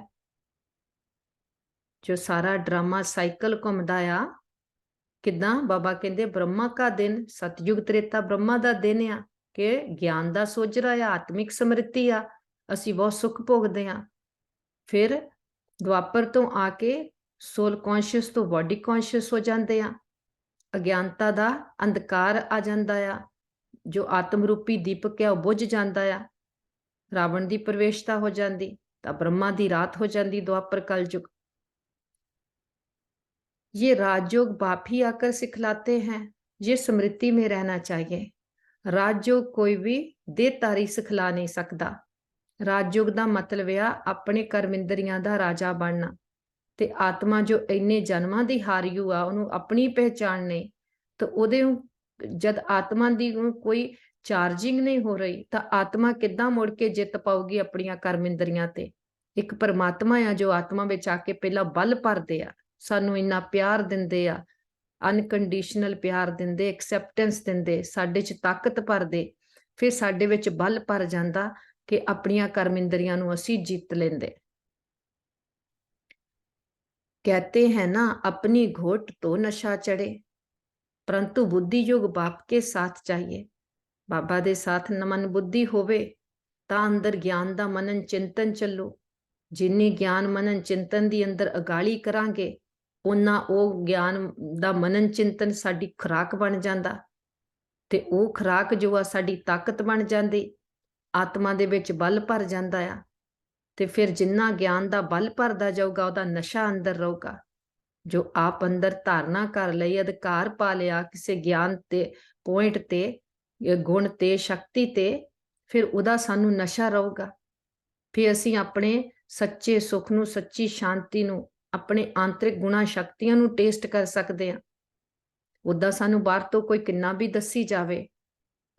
A: जो सारा ड्रामा साइकिल घुमदा आ, किदां बाबा कहंदे ब्रह्मा का दिन, सतयुग त्रेता ब्रह्मा दा दिन आ कि ज्ञान दा सोजरा आ, आत्मिक समृद्धि आ, असीं बहुत सुख भोगदे आ। फिर द्वापर तो आके सोल कॉन्शियस तो बॉडी कॉन्शियस हो जाते हैं, अज्ञानता का अंधकार आ जाता है, जो आत्म रूपी दीपक है वह बुझ जाता है, रावण की प्रवेशता हो जाती, तो ब्रह्मा की रात हो जाती, द्वापर कलयुग। ये राजयोग बाप ही आकर सिखलाते हैं, ये स्मृति में रहना चाहिए। राजयोग कोई भी देहधारी सिखला नहीं सकता। राजयोग का मतलब आ अपने कर्म इंद्रियां का राजा बनना। ते आत्मा जो इन्ने जन्मां दी हारियू आ, उन्होंने अपनी पहचान नहीं, तो उहदे जद आत्मा की कोई चार्जिंग नहीं हो रही, तो आत्मा किद्दां मुड़ के जित पाऊगी अपनियां कर्म इंद्रियां ते। एक परमात्मा आ जो आत्मा विच आके पहला बल भरदे आ, सानू इन्ना प्यार दिंदे आ, अनकंडीशनल प्यार दिंदे, एक्सैप्टेंस दिंदे, साडे च ताकत भरदे, फिर साडे विच बल भर जांदा कि अपनियां कर्म इंद्रियां नू असीं जीत लेंदे। कहते हैं ना, अपनी घोट तो नशा चढ़े, परंतु बुद्धि योग बाप के साथ चाहिए। बाबा दे साथ मन बुद्धि होवे तां अंदर ज्ञान दा मनन चिंतन चलो। जिन्नी ज्ञान मनन चिंतन दी अंदर अगाली करांगे, उन्ना ओ ज्ञान दा मनन चिंतन साडी खुराक बन जांदा, ते ओ खुराक जो आ साडी ताकत बन जांदी, आत्मा दे विच बल भर जांदा आ, ते फिर जिन्ना ज्ञान दा बल भरदा जाऊगा उहदा नशा अंदर रहूगा। जो आप अंदर धारणा कर लई, अधिकार पा लिया किसी ज्ञान ते पॉइंट ते, गुण ते, शक्ति ते, फिर उहदा सानू नशा रहूगा। फिर असीं अपने सच्चे सुख नू, सच्ची शांति नू, अपने आंतरिक गुणा शक्तियां नू टेस्ट कर सकते हैं। उदा सानू बाहर तो कोई किन्ना भी दसी जावे,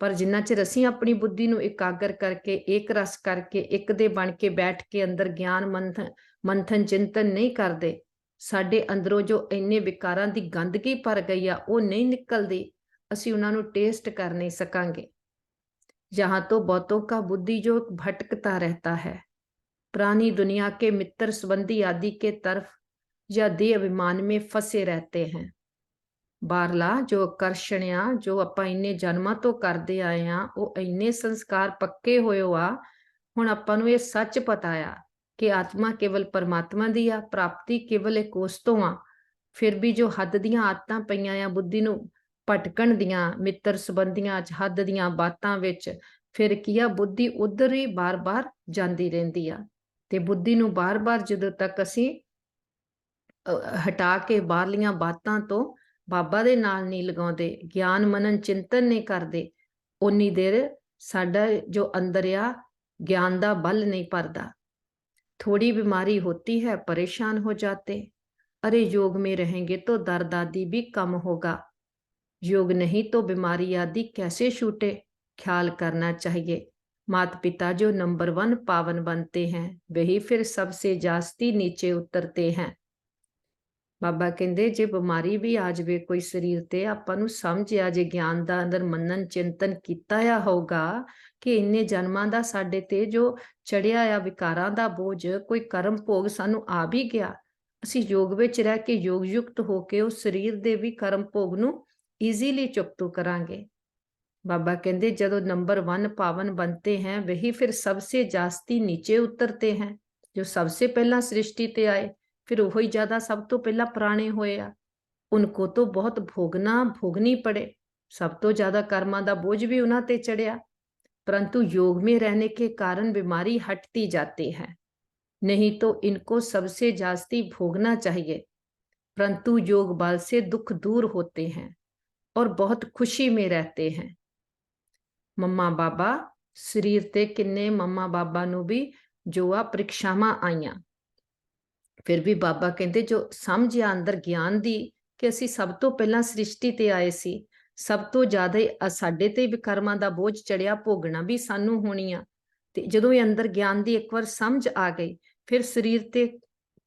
A: पर जिन्ना चिर असीं अपनी बुद्धि नू एकागर करके, एक रस करके, एक दे बन के बैठ के अंदर ज्ञान मंथन चिंतन नहीं करते, साडे अंदरों जो इन्ने विकारां दी गंदगी भर गई आ वो नहीं निकलती, असीं उन्हां नू टेस्ट कर नहीं सकांगे। यहाँ तो बहुतों का बुद्धि जो भटकता रहता है, पुरानी दुनिया के मित्र संबंधी आदि के तरफ या देह अभिमान में फंसे रहते हैं। बारला जो आकर्षण आ, जो आपां इन्ने जन्मां तो करदे आए आ, वो इन्ने संस्कार पक्के होए आ, हुण आपां नूं ये सच पता आ कि आत्मा केवल परमात्मा दी आ, प्राप्ति केवल एक उस तों आ। फिर भी जो हद दियां आदतां पईयां आ बुद्धि नूं भटकण दियां, मित्र संबंधियां च, हद दियां बातां विच, फिर की आ बुद्धि उधर ही बार बार जांदी रहिंदी आ। ते बुद्धि नूं बार बार जदों तक असीं हटा के बाहरलियां बातां तो बाबा दे नाल नहीं लगाउंदे, ज्ञान मनन चिंतन नहीं करदे, उन्नी देर साडा जो अंदर आ ज्ञान दा बल नहीं भरदा। थोड़ी बीमारी होती है परेशान हो जाते, अरे योग में रहेंगे तो दर्द आदि भी कम होगा, योग नहीं तो बीमारी आदि कैसे छूटे, ख्याल करना चाहिए। माता पिता जो नंबर 1 पावन बनते हैं, वही फिर सबसे जास्ती नीचे उतरते हैं। बाबा कहते जे बीमारी भी आ जाए कोई शरीर ते, आपां नूं समझ आ जे ज्ञान दा अंदर मनन चिंतन कीता आ होगा कि इन्ने जन्मां दा साडे ते जो चढ़िया आ विकारां दा बोझ, कोई कर्म भोग सानू आ भी गया, असीं योग विच रह के योग युक्त होके उस शरीर दे भी कर्म भोग नूं ईजीली चुकतू करांगे। बाबा कहते जदों नंबर 1 पावन बनते हैं, वही फिर सबसे जास्ती नीचे उतरते हैं। जो सबसे पहला सृष्टि ते आए, फिर वही ज्यादा सब तो पहला पुराने होए आ, उनको तो बहुत भोगनी पड़े, सब तो ज्यादा कर्मां दा बोझ भी उन्हां ते चढ़िया, परंतु योग में रहने के कारण बीमारी हटती जाती है। नहीं तो इनको सबसे जास्ती भोगना चाहिए, परंतु योग बल से दुख दूर होते हैं और बहुत खुशी में रहते हैं। ਮੰਮਾ ਬਾਬਾ ਸਰੀਰ ਤੇ ਕਿੰਨੇ ਮੰਮਾ ਬਾਬਾ ਨੂੰ ਵੀ ਜੋ ਆ ਪ੍ਰੀਖਿਆਵਾਂ ਆਈਆਂ, ਫਿਰ ਵੀ ਬਾਬਾ ਕਹਿੰਦੇ ਜੋ ਸਮਝ ਆ ਅੰਦਰ ਗਿਆਨ ਦੀ ਕਿ ਅਸੀਂ ਸਭ ਤੋਂ ਪਹਿਲਾਂ ਸ੍ਰਿਸ਼ਟੀ ਤੇ ਆਏ ਸੀ, ਸਭ ਤੋਂ ਜ਼ਿਆਦਾ ਸਾਡੇ ਤੇ ਵਿਕਰਮਾਂ ਦਾ ਬੋਝ ਚੜਿਆ, ਭੋਗਣਾ ਵੀ ਸਾਨੂੰ ਹੋਣੀ ਆ। ਤੇ ਜਦੋਂ ਇਹ ਅੰਦਰ ਗਿਆਨ ਦੀ ਇੱਕ ਵਾਰ ਸਮਝ ਆ ਗਈ, ਫਿਰ ਸਰੀਰ ਤੇ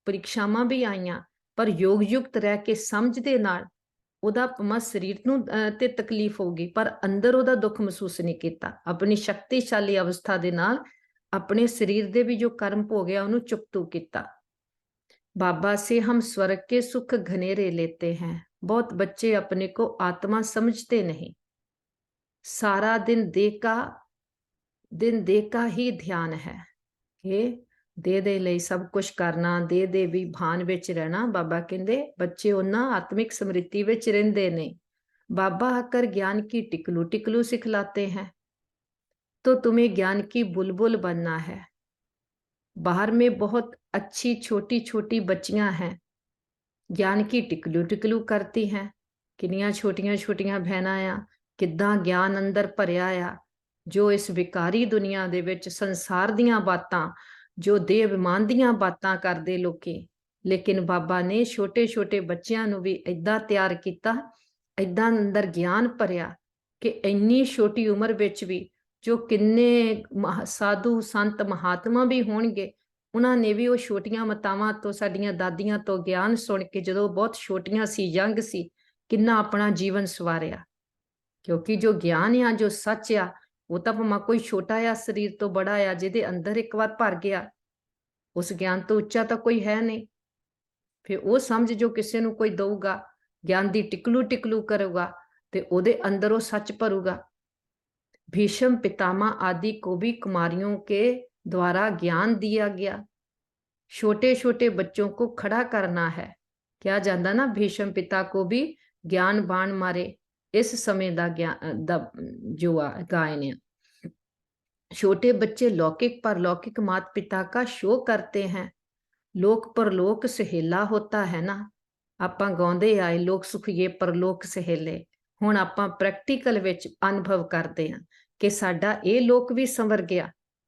A: ਪ੍ਰੀਖਿਆਵਾਂ ਵੀ ਆਈਆਂ, ਪਰ ਯੋਗ ਯੁਕਤ ਰਹਿ ਕੇ ਸਮਝ ਦੇ ਨਾਲ ਉਹਦਾ ਭਾਵੇਂ ਸਰੀਰ ਨੂੰ ਤੇ ਤਕਲੀਫ ਹੋਊਗੀ, ਪਰ ਅੰਦਰ ਉਹਦਾ ਦੁੱਖ ਮਹਿਸੂਸ ਨਹੀਂ ਕੀਤਾ। ਆਪਣੀ ਸ਼ਕਤੀਸ਼ਾਲੀ ਅਵਸਥਾ ਦੇ ਨਾਲ ਆਪਣੇ ਸਰੀਰ ਦੇ ਵੀ ਜੋ ਕਰਮ ਭੋਗਿਆ ਉਹਨੂੰ ਚੁਕਤੂ ਕੀਤਾ। बाबा से हम स्वर्ग के सुख घनेरे लेते हैं। बहुत बच्चे अपने को आत्मा समझते नहीं, सारा दिन देह का ही ध्यान है कि ਦੇ ਲਈ ਸਭ ਕੁਝ ਕਰਨਾ, ਦੇ ਵੀ ਭਾਨ ਵਿੱਚ ਰਹਿਣਾ। ਬਾਬਾ ਕਹਿੰਦੇ ਬੱਚੇ ਉਹਨਾਂ ਆਤਮਿਕ ਸਮ੍ਰਿਤੀ ਵਿੱਚ ਰਹਿੰਦੇ ਨੇ। बाबा आकर ज्ञान की टिकलू टिकलू सिखलाते हैं, तो तुम्हें ज्ञान की बुलबुल बनना है। बाहर में बहुत अच्छी छोटी छोटी बच्चियां हैं, ज्ञान की टिकलू टिकलू करती हैं। किन्नियां छोटियां छोटियां बहना आ, किद्दां ज्ञान अंदर भरिया आ, जो इस विकारी दुनिया दे विच संसार दियां बातां, जो देह अभिमान दियां बातां करदे लोकी। लेकिन बाबा ने छोटे छोटे बच्चियां नूं भी इदां तैयार किया, इदां अंदर ज्ञान भरिया कि इन्नी छोटी उम्र विच भी जो किन्ने साधु संत महात्मा भी होणगे, ਉਹਨਾਂ ਨੇ ਵੀ ਉਹ ਛੋਟੀਆਂ ਮਾਤਾਵਾਂ ਤੋਂ, ਸਾਡੀਆਂ ਦਾਦੀਆਂ ਤੋਂ ਗਿਆਨ ਸੁਣ ਕੇ ਜਦੋਂ ਬਹੁਤ ਛੋਟੀਆਂ ਸੀ, ਯੰਗ ਸੀ, ਕਿੰਨਾ ਆਪਣਾ ਜੀਵਨ ਸਵਾਰਿਆ। ਕਿਉਂਕਿ ਜੋ ਗਿਆਨ ਆ, ਜੋ ਸੱਚ ਆ, ਉਹ ਤਾਂ ਭਾਵੇਂ ਕੋਈ ਛੋਟਾ ਆ ਸਰੀਰ ਤੋਂ ਬੜਾ ਆ, ਜਿਹਦੇ ਅੰਦਰ ਇੱਕ ਵਾਰ ਭਰ ਗਿਆ, ਉਸ ਗਿਆਨ ਤੋਂ ਉੱਚਾ ਤਾਂ ਕੋਈ ਹੈ ਨਹੀਂ। ਫਿਰ ਉਹ ਸਮਝ ਜੋ ਕਿਸੇ ਨੂੰ ਕੋਈ ਦਊਗਾ, ਗਿਆਨ ਦੀ ਟਿਕਲੂ ਟਿਕਲੂ ਕਰੂਗਾ, ਤੇ ਉਹਦੇ ਅੰਦਰ ਉਹ ਸੱਚ ਭਰੂਗਾ। भीष्म पितामह आदि को भी कुमारियों के द्वारा ज्ञान दिया गया। छोटे छोटे बच्चों को खड़ा करना है। क्या जाता ना, भीष्म पिता को भी ज्ञान बाण मारे। इस समय दा ज्ञान जो गायन है। छोटे बच्चे लौकिक परलौकिक माता पिता का शो करते हैं। लोक परलोक सहेला होता है ना, आपां गाउंदे आए लोक सुखिए परलोक सहेले। ਹੁਣ ਆਪਾਂ ਪ੍ਰੈਕਟੀਕਲ ਵਿੱਚ ਅਨੁਭਵ ਕਰਦੇ ਹਾਂ ਕਿ ਸਾਡਾ ਇਹ ਲੋਕ ਵੀ ਸੰਵਰ ਗਿਆ,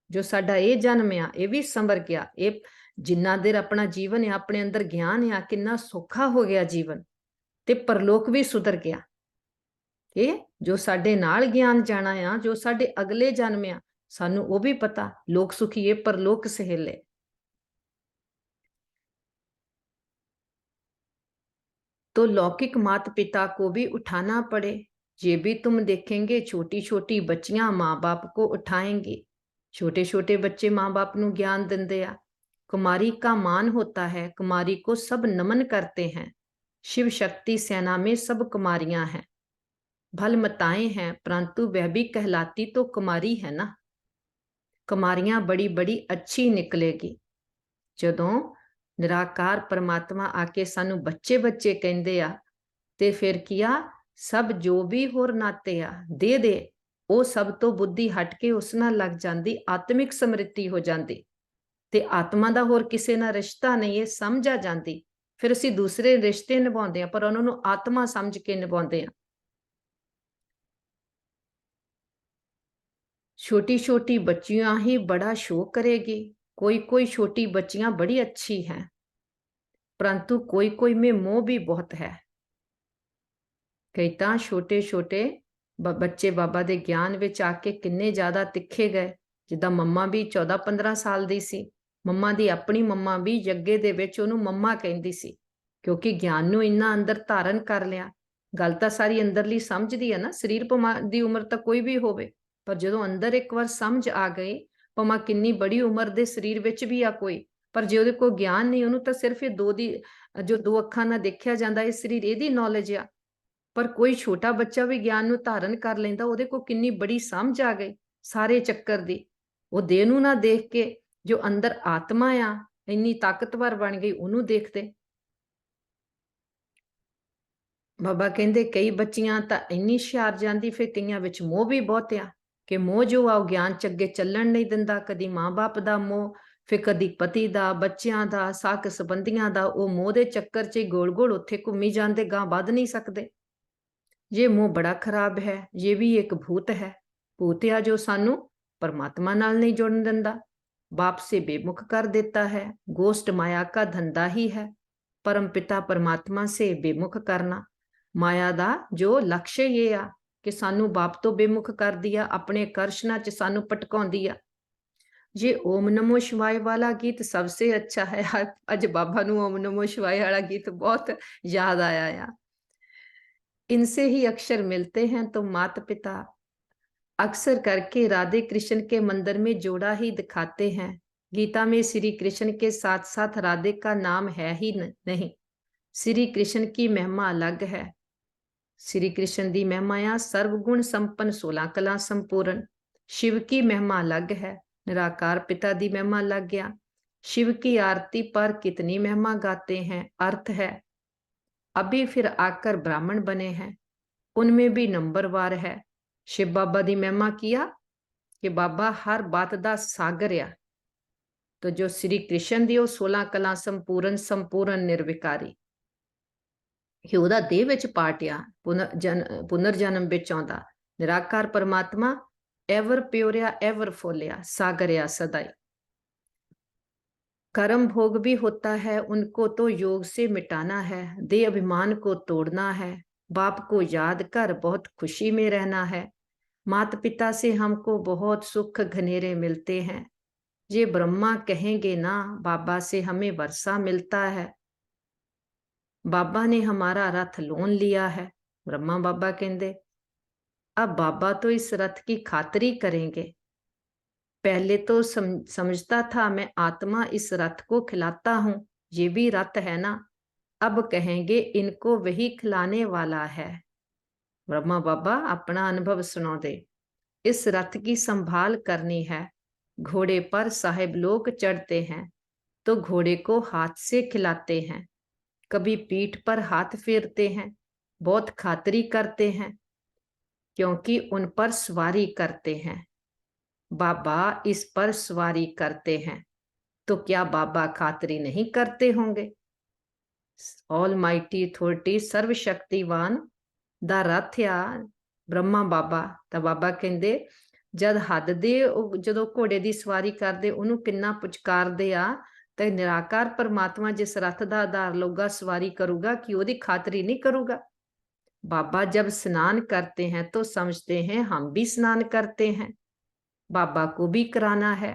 A: ਜੋ ਸਾਡਾ ਇਹ ਜਨਮ ਆ ਇਹ ਵੀ ਸੰਵਰ ਗਿਆ। ਇਹ ਜਿੰਨਾ ਦੇਰ ਆਪਣਾ ਜੀਵਨ ਆ, ਆਪਣੇ ਅੰਦਰ ਗਿਆਨ ਆ, ਕਿੰਨਾ ਸੌਖਾ ਹੋ ਗਿਆ ਜੀਵਨ, ਤੇ ਪਰਲੋਕ ਵੀ ਸੁਧਰ ਗਿਆ। ਇਹ ਜੋ ਸਾਡੇ ਨਾਲ ਗਿਆਨ ਜਾਣਾ ਆ, ਜੋ ਸਾਡੇ ਅਗਲੇ ਜਨਮ ਆ, ਸਾਨੂੰ ਉਹ ਵੀ ਪਤਾ। ਲੋਕ ਸੁਖੀਏ ਪਰਲੋਕ ਸਹੇਲੇ। तो लौकिक माता पिता को भी उठाना पड़े। ये भी तुम देखेंगे, छोटी छोटी बच्चियां माँ बाप को उठाएंगी। छोटे छोटे बच्चे माँ बाप को ज्ञान देंदे आ। कुमारी का मान होता है, कुमारी को सब नमन करते हैं। शिव शक्ति सेना में सब कुमारियां हैं। भल मताएं हैं, परंतु वह भी कहलाती तो कुमारी है ना। कुमारियां बड़ी बड़ी अच्छी निकलेगी। जदों निराकार परमात्मा आके सानू बच्चे बच्चे कहंदे आ, ते फिर किया सब जो भी होर नाते आ दे वो सब तो बुद्धि हट के उस नाल लग जाती, आत्मिक समृद्धि हो जाती, ते आत्मा दा होर किसे नाल रिश्ता नहीं, ये समझ आ जाती। फिर असीं दूसरे रिश्ते निभाउंदे आ, पर उन्हां नूं आत्मा समझ के निभाउंदे आ। छोटी छोटी बच्चियां ही बड़ा शो करेगी। कोई कोई छोटी बच्चियां बड़ी अच्छी हैं, परंतु कोई कोई में मोह भी बहुत है। कई तां छोटे छोटे बच्चे बाबा दे ज्ञान विच आके किन्ने ज्यादा तिखे गए। जिद्दां मम्मा भी 14-15 साल दी सी, मम्मा दी अपनी मम्मा भी जग्गे दे विच ओनू मम्मा कहंदी सी, क्योंकि ज्ञान नू इन्ना अंदर धारण कर लिया। गल तां सारी अंदरली समझ दी है ना, शरीर दी उम्र तां कोई भी होवे, पर जदों अंदर एक बार समझ आ गई, भावें किन्नी बड़ी उम्र दे शरीर विच भी आ कोई, पर जे ਉਹਦੇ ਕੋਲ ਗਿਆਨ ਨਹੀਂ, ਉਹਨੂੰ ਤਾਂ ਸਿਰਫ ਇਹ ਦੋ ਅੱਖਾਂ ਨਾਲ ਦੇਖਿਆ ਜਾਂਦਾ, ਇਹ ਸਰੀਰ ਇਹਦੀ ਨੌਲੇਜ ਆ। ਪਰ ਕੋਈ ਛੋਟਾ ਬੱਚਾ ਵੀ ਗਿਆਨ ਨੂੰ ਧਾਰਨ ਕਰ ਲੈਂਦਾ, ਉਹਦੇ ਕੋਲ ਕਿੰਨੀ ਬੜੀ ਸਮਝ ਆ ਗਈ ਸਾਰੇ ਚੱਕਰ ਦੀ। ਉਹ ਦੇਹ ਨੂੰ ਨਾ ਦੇਖ ਕੇ ਜੋ ਅੰਦਰ ਆਤਮਾ ਆ ਇੰਨੀ ਤਾਕਤਵਰ ਬਣ ਗਈ, ਉਹਨੂੰ ਦੇਖਦੇ। ਬਾਬਾ ਕਹਿੰਦੇ ਕਈ ਬੱਚੀਆਂ ਤਾਂ ਇੰਨੀ ਹੁਸ਼ਿਆਰ ਜਾਂਦੀ, ਫਿਰ ਕਈਆਂ ਵਿੱਚ ਮੋਹ ਵੀ ਬਹੁਤ ਆ ਕਿ ਮੋਹ ਜੋ ਆ ਉਹ ਗਿਆਨ ਚ ਅੱਗੇ ਚੱਲਣ ਨਹੀਂ ਦਿੰਦਾ। ਕਦੀ ਮਾਂ-ਬਾਪ ਦਾ ਮੋਹ, ਫਿਰ ਕਦੀ ਪਤੀ ਦਾ, ਬੱਚਿਆਂ ਦਾ, ਸਾਕ ਸੰਬੰਧੀਆਂ ਦਾ। ਉਹ ਮੋਹ ਦੇ ਚੱਕਰ 'ਚ ਗੋਲ ਗੋਲ ਉੱਥੇ ਘੁੰਮੀ ਜਾਂਦੇ, ਗਾਂ ਵੱਧ ਨਹੀਂ ਸਕਦੇ। ये मोह बड़ा खराब है, ये भी एक भूत है। ਭੂਤ ਆ ਜੋ ਸਾਨੂੰ परमात्मा नाल नहीं जुड़न दिंदा, बाप से बेमुख कर देता है। गोष्ठ माया का धंधा ही है, परम पिता परमात्मा से बेमुख करना। माया दा जो लक्ष्य ये आ कि सानू बाप तो बेमुख कर दिया, अपने आकर्षणा च सानू पटकाउंदी आ। ये ओम नमो शिवाय वाला गीत सबसे अच्छा है। अज बाबा नू ओम नमो शिवाय वाला गीत बहुत याद आया या। इनसे ही अक्षर मिलते हैं तो माता पिता अक्सर करके राधे कृष्ण के मंदिर में जोड़ा ही दिखाते हैं। गीता में श्री कृष्ण के साथ साथ राधे का नाम है ही नहीं। श्री कृष्ण की महिमा अलग है। श्री कृष्ण की महिमा या सर्वगुण संपन्न 16 कला संपूर्ण। शिव की महिमा अलग है, निराकार पिता की महिमा अलग गया। शिव की आरती पर कितनी महिमा गाते हैं, अर्थ है अभी फिर आकर ब्राह्मण बने हैं, उनमें भी नंबरवार है। शिव बाबा की महिमा किया कि बाबा हर बात का सागर आ। तो जो श्री कृष्ण दी 16 कला संपूर्ण संपूर्ण निर्विकारी ਉਹਦਾ ਦੇਹ ਵਿੱਚ ਪਾਟ ਆ, ਪੁਨਰ ਜਨਮ ਵਿੱਚ ਆਉਂਦਾ। ਨਿਰਾਕਾਰ परमात्मा एवर प्योर आ, एवर फुल आ, सागर आ सदाई। कर्म भोग भी होता है, उनको तो योग से मिटाना है। देह अभिमान को तोड़ना है, बाप को याद कर बहुत खुशी में रहना है। माता पिता से हमको बहुत सुख घनेरे मिलते हैं। ये ब्रह्मा कहेंगे ना, बाबा से हमें वर्षा मिलता है। बाबा ने हमारा रथ लोन लिया है। ब्रह्मा बाबा कहते अब बाबा तो इस रथ की खातरी करेंगे। पहले तो समझता था मैं आत्मा इस रथ को खिलाता हूं, ये भी रथ है ना। अब कहेंगे इनको वही खिलाने वाला है। ब्रह्मा बाबा अपना अनुभव सुनाते, इस रथ की संभाल करनी है। घोड़े पर साहिब लोग चढ़ते हैं तो घोड़े को हाथ से खिलाते हैं, कभी पीठ पर हाथ फेरते हैं, बहुत खातरी करते हैं क्योंकि उन पर सवारी करते हैं। बाबा इस पर सवारी करते हैं तो क्या बाबा खातरी नहीं करते होंगे। ऑल माइटी अथॉरिटी सर्वशक्तिवान दा रथ आ ब्रह्मा बाबा। तो बाबा कहते जद हद दे जो घोड़े की सवारी करते उन्होंने किन्ना पुचकारते आ, तो निराकार परमात्मा जिस रथ का आधार लूगा सवारी करूगा कि ओदी खातरी नहीं करूगा। बाबा जब स्नान करते हैं तो समझते हैं हम भी स्नान करते हैं, बाबा को भी कराना है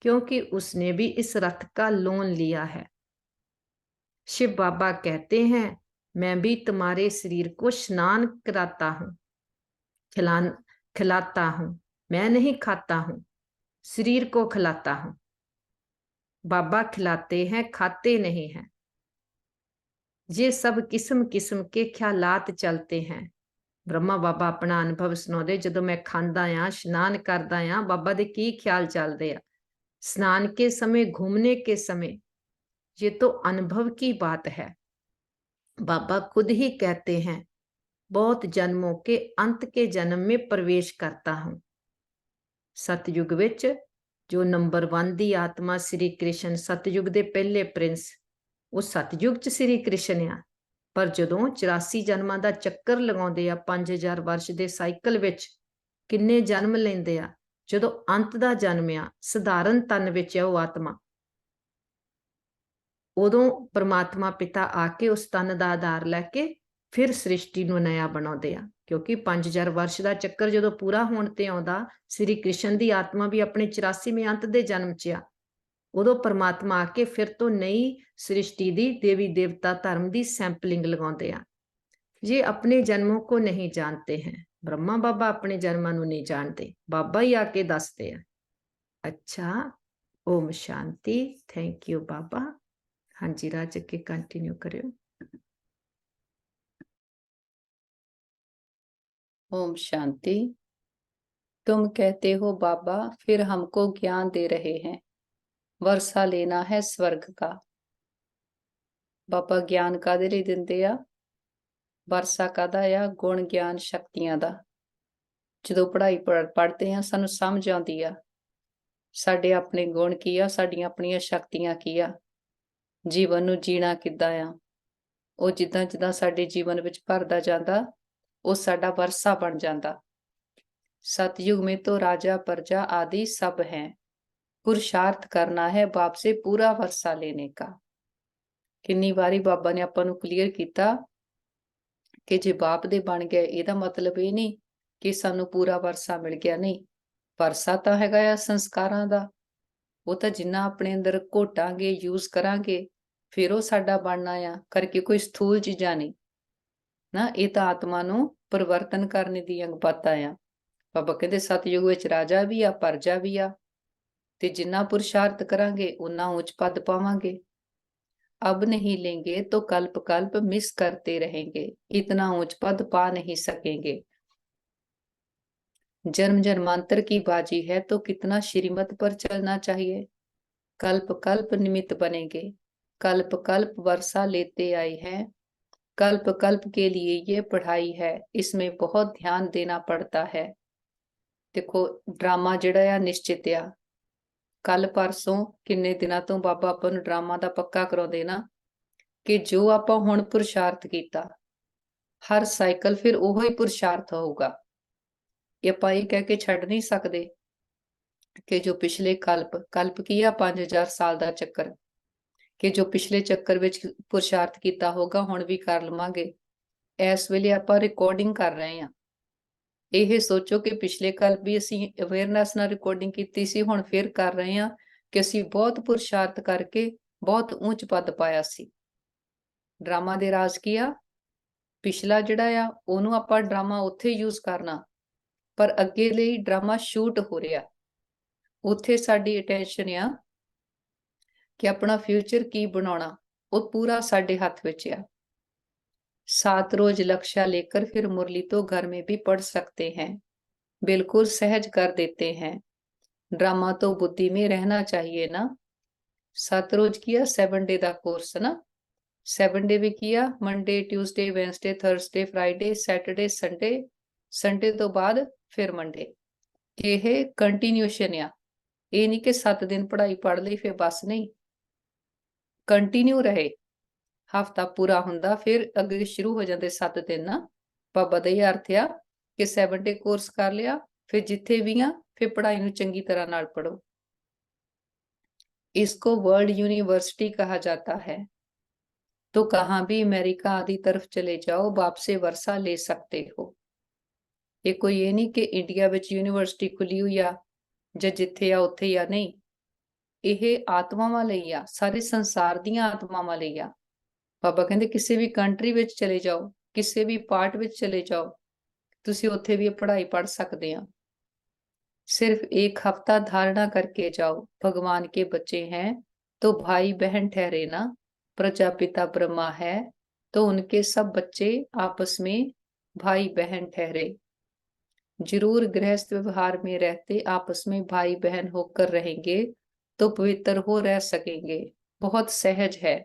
A: क्योंकि उसने भी इस रथ का लोन लिया है। शिव बाबा कहते हैं मैं भी तुम्हारे शरीर को स्नान कराता हूं, खिलाता हूं। मैं नहीं खाता हूं, शरीर को खिलाता हूं। बाबा खिलाते हैं, खाते नहीं हैं। ये सब किस्म किस्म के ख्यालात चलते हैं। ब्रह्मा बाबा अपना अनुभव सुनाते, जो मैं खांदा आ स्नान करदा आ बाबा दे की ख्याल चलते आ। स्नान के समय, घूमने के समय, ये तो अनुभव की बात है। बाबा खुद ही कहते हैं बहुत जन्मों के अंत के जन्म में प्रवेश करता हूं। सतयुग विच जो नंबर 1 दी आत्मा श्री कृष्ण, सतयुग दे पहले प्रिंस, वो सतयुग च श्री कृष्ण आ। पर जदों 84 जन्मां दा चक्कर लगाउंदे आ 5000 वर्ष दे साइकिल विच किन्ने जन्म लेंदे आ, जदों अंत दा जन्म आ सधारण तन विच आ वो आत्मा, उदों परमात्मा पिता आके उस तन दा आधार लैके फिर सृष्टि नूं नया बनाउंदे आ। क्योंकि 5000 वर्ष दा चक्कर जदों पूरा होण ते आउंदा, श्री कृष्ण दी आत्मा भी अपने 84वें अंत दे जन्म च आ, उदों परमात्मा आके फिर तो नई सृष्टि दी देवी देवता धर्म की सैंपलिंग लगाते हैं। ये अपने जन्मों को नहीं जानते हैं। ब्रह्मा बाबा अपने जन्मों को नहीं जानते, बाबा ही आके दसते हैं। अच्छा, ओम शांति। थैंक यू बाबा। हाँ जी राज, अगे कंटिन्यू करियो।
B: ओम शांति। तुम कहते हो बाबा फिर हमको ज्ञान दे रहे हैं, वर्षा लेना है स्वर्ग का। बाबा ज्ञान कादे लई दिंदे आ? वर्षा कादा आ? गुण ज्ञान शक्तियां दा। ਜਦੋਂ ਪੜ੍ਹਾਈ ਪੜ੍ਹਦੇ ਆ ਸਾਨੂੰ ਸਮਝ ਆਉਂਦੀ ਆ ਸਾਡੇ ਆਪਣੇ ਗੁਣ ਕੀ ਆ, ਸਾਡੀਆਂ ਆਪਣੀਆਂ ਸ਼ਕਤੀਆਂ ਕੀ ਆ, ਜੀਵਨ ਨੂੰ ਜੀਣਾ ਕਿੱਦਾਂ ਆ। ਉਹ ਜਿੱਦਾਂ ਜਿੱਦਾਂ ਸਾਡੇ ਜੀਵਨ ਵਿੱਚ ਭਰਦਾ ਜਾਂਦਾ ਉਹ ਸਾਡਾ ਵਰਸਾ ਬਣ ਜਾਂਦਾ। सतयुग में तो राजा प्रजा आदि सब हैं, पुरुषार्थ करना है बाप से पूरा वरसा लेने का। किन्नी वारी बाबा ने ਆਪਾਂ ਨੂੰ ਕਲੀਅਰ ਕੀਤਾ ਕਿ ਜੇ ਬਾਪ ਦੇ ਬਣ ਗਏ ਇਹਦਾ ਮਤਲਬ ਇਹ ਨਹੀਂ ਕਿ ਸਾਨੂੰ ਪੂਰਾ ਵਰਸਾ ਮਿਲ ਗਿਆ, ਨਹੀਂ। ਵਰਸਾ ਤਾਂ ਹੈਗਾ ਆ ਸੰਸਕਾਰਾਂ ਦਾ, ਉਹ ਤਾਂ ਜਿੰਨਾ ਆਪਣੇ ਅੰਦਰ ਘੋਟਾਂਗੇ, ਯੂਜ਼ ਕਰਾਂਗੇ, ਫਿਰ ਉਹ ਸਾਡਾ ਬਣਨਾ ਆ, ਕਰਕੇ ਕੋਈ ਸਥੂਲ ਚੀਜ਼ਾਂ ਨਹੀਂ ਨਾ। ਇਹ ਤਾਂ ਆਤਮਾ ਨੂੰ ਪਰਿਵਰਤਨ ਕਰਨ ਦੀਆਂ ਬਾਤਾਂ ਆ। ਬਾਬਾ ਕਹਿੰਦੇ ਸਤਯੁਗ ਵਿੱਚ ਰਾਜਾ ਵੀ ਆ, ਪ੍ਰਜਾ ਵੀ ਆ, ਤੇ ਜਿੰਨਾ ਪੁਰਸ਼ਾਰਥ ਕਰਾਂਗੇ ਉਨਾ ਉੱਚ ਪਦ ਪਾਵਾਂਗੇ। अब नहीं लेंगे तो कल्प कल्प मिस करते रहेंगे, इतना ऊंच पद पा नहीं सकेंगे। जन्म जन्मांतर की बाजी है तो कितना श्रीमत पर चलना चाहिए। कल्प कल्प निमित्त बनेंगे, कल्प कल्प वर्षा लेते आए हैं, कल्प कल्प के लिए ये पढ़ाई है, इसमें बहुत ध्यान देना पड़ता है। देखो ड्रामा जिहड़ा आ निश्चित आ। ਕੱਲ ਪਰਸੋਂ ਕਿੰਨੇ ਦਿਨਾਂ ਤੋਂ ਬਾਬਾ ਆਪਾਂ ਨੂੰ ਡਰਾਮਾ ਦਾ ਪੱਕਾ ਕਰਾਉਂਦੇ ਨਾ ਕਿ ਜੋ ਆਪਾਂ ਹੁਣ ਪੁਰਸ਼ਾਰਥ ਕੀਤਾ, ਹਰ ਸਾਈਕਲ ਫਿਰ ਉਹੋ ਹੀ ਪੁਰਸ਼ਾਰਥ ਹੋਊਗਾ। ਇਹ ਆਪਾਂ ਇਹ ਕਹਿ ਕੇ ਛੱਡ ਨਹੀਂ ਸਕਦੇ ਕਿ ਜੋ ਪਿਛਲੇ ਕਲਪ ਕੀ ਆ 5000 ਸਾਲ ਦਾ ਚੱਕਰ, ਕਿ ਜੋ ਪਿਛਲੇ ਚੱਕਰ ਵਿੱਚ ਪੁਰਸ਼ਾਰਥ ਕੀਤਾ ਹੋਗਾ ਹੁਣ ਵੀ ਕਰ ਲਵਾਂਗੇ। ਇਸ ਵੇਲੇ ਆਪਾਂ ਰਿਕਾਰਡਿੰਗ ਕਰ ਰਹੇ ਹਾਂ। ਇਹ ਸੋਚੋ ਕਿ ਪਿਛਲੇ ਕਲਪ ਵੀ ਅਸੀਂ ਅਵੇਅਰਨੈਸ ਨਾਲ ਰਿਕਾਰਡਿੰਗ ਕੀਤੀ ਸੀ, ਹੁਣ ਫਿਰ ਕਰ ਰਹੇ ਹਾਂ ਕਿ ਅਸੀਂ ਬਹੁਤ ਪੁਰਸ਼ਾਰਥ ਕਰਕੇ ਬਹੁਤ ਉੱਚ ਪਦ ਪਾਇਆ ਸੀ। ਡਰਾਮਾ ਦੇ ਰਾਜ ਕੀ ਆ? ਪਿਛਲਾ ਜਿਹੜਾ ਆ ਉਹਨੂੰ ਆਪਾਂ ਡਰਾਮਾ ਉੱਥੇ ਯੂਜ਼ ਕਰਨਾ, ਪਰ ਅੱਗੇ ਲਈ ਡਰਾਮਾ ਸ਼ੂਟ ਹੋ ਰਿਹਾ, ਉੱਥੇ ਸਾਡੀ ਅਟੈਂਸ਼ਨ ਆ ਕਿ ਆਪਣਾ ਫਿਊਚਰ ਕੀ ਬਣਾਉਣਾ, ਉਹ ਪੂਰਾ ਸਾਡੇ ਹੱਥ ਵਿੱਚ ਆ। 7 रोज लक्ष्य लेकर फिर मुरली तो घर में भी पढ़ सकते हैं, बिल्कुल सहज कर देते हैं। ड्रामा तो बुद्धि में रहना चाहिए ना। 7 रोज किया 7 डे का कोर्स ना, 7 डे भी किया, Monday Tuesday Wednesday Thursday Friday Saturday Sunday, Sunday तो बाद फिर मंडे। ये कंटिन्यूएशन आ, ये नहीं कि 7 दिन पढ़ाई पढ़ ली फिर बस, नहीं, कंटिन्यू रहे। ਹਫ਼ਤਾ ਪੂਰਾ ਹੁੰਦਾ ਫਿਰ ਅੱਗੇ ਸ਼ੁਰੂ ਹੋ ਜਾਂਦੇ 7 ਦਿਨ ਨਾ। ਬਾਬਾ ਦਾ ਇਹ ਅਰਥ ਆ ਕਿ 7 ਡੇ ਕੋਰਸ ਕਰ ਲਿਆ, ਫਿਰ ਜਿੱਥੇ ਵੀ ਆ ਫਿਰ ਪੜ੍ਹਾਈ ਨੂੰ ਚੰਗੀ ਤਰ੍ਹਾਂ ਨਾਲ ਪੜੋ। इसको वर्ल्ड यूनिवर्सिटी कहा जाता है, तो कहाँ भी अमेरिका आदि तरफ चले जाओ बाप से वर्षा ले सकते हो। ये कोई ये नहीं कि इंडिया ਵਿੱਚ यूनिवर्सिटी खुली हुई ਆ ਜਾਂ ਜਿੱਥੇ ਆ ਉੱਥੇ ਹੀ ਆ, ਨਹੀਂ। ਇਹ ਆਤਮਾਵਾਂ ਲਈ ਆ, ਸਾਰੇ ਸੰਸਾਰ ਦੀਆਂ ਆਤਮਾਵਾਂ ਲਈ ਆ। ਬਾਬਾ ਕਹਿੰਦੇ ਕਿਸੇ ਵੀ ਕੰਟਰੀ ਵਿੱਚ ਚਲੇ ਜਾਓ, ਕਿਸੇ ਵੀ ਪਾਰਟ ਵਿੱਚ ਚਲੇ ਜਾਓ, ਤੁਸੀਂ ਉੱਥੇ ਵੀ ਪੜ੍ਹਾਈ ਪੜ੍ਹ ਸਕਦੇ ਆ। सिर्फ एक हफ्ता धारणा करके जाओ, भगवान के बच्चे हैं तो भाई बहन ठहरे ना। प्रजापिता ब्रह्मा है तो उनके सब बच्चे आपस में भाई बहन ठहरे। जरूर गृहस्थ व्यवहार में रहते आपस में भाई बहन होकर रहेंगे तो पवित्र हो रह सकेंगे। बहुत सहज है।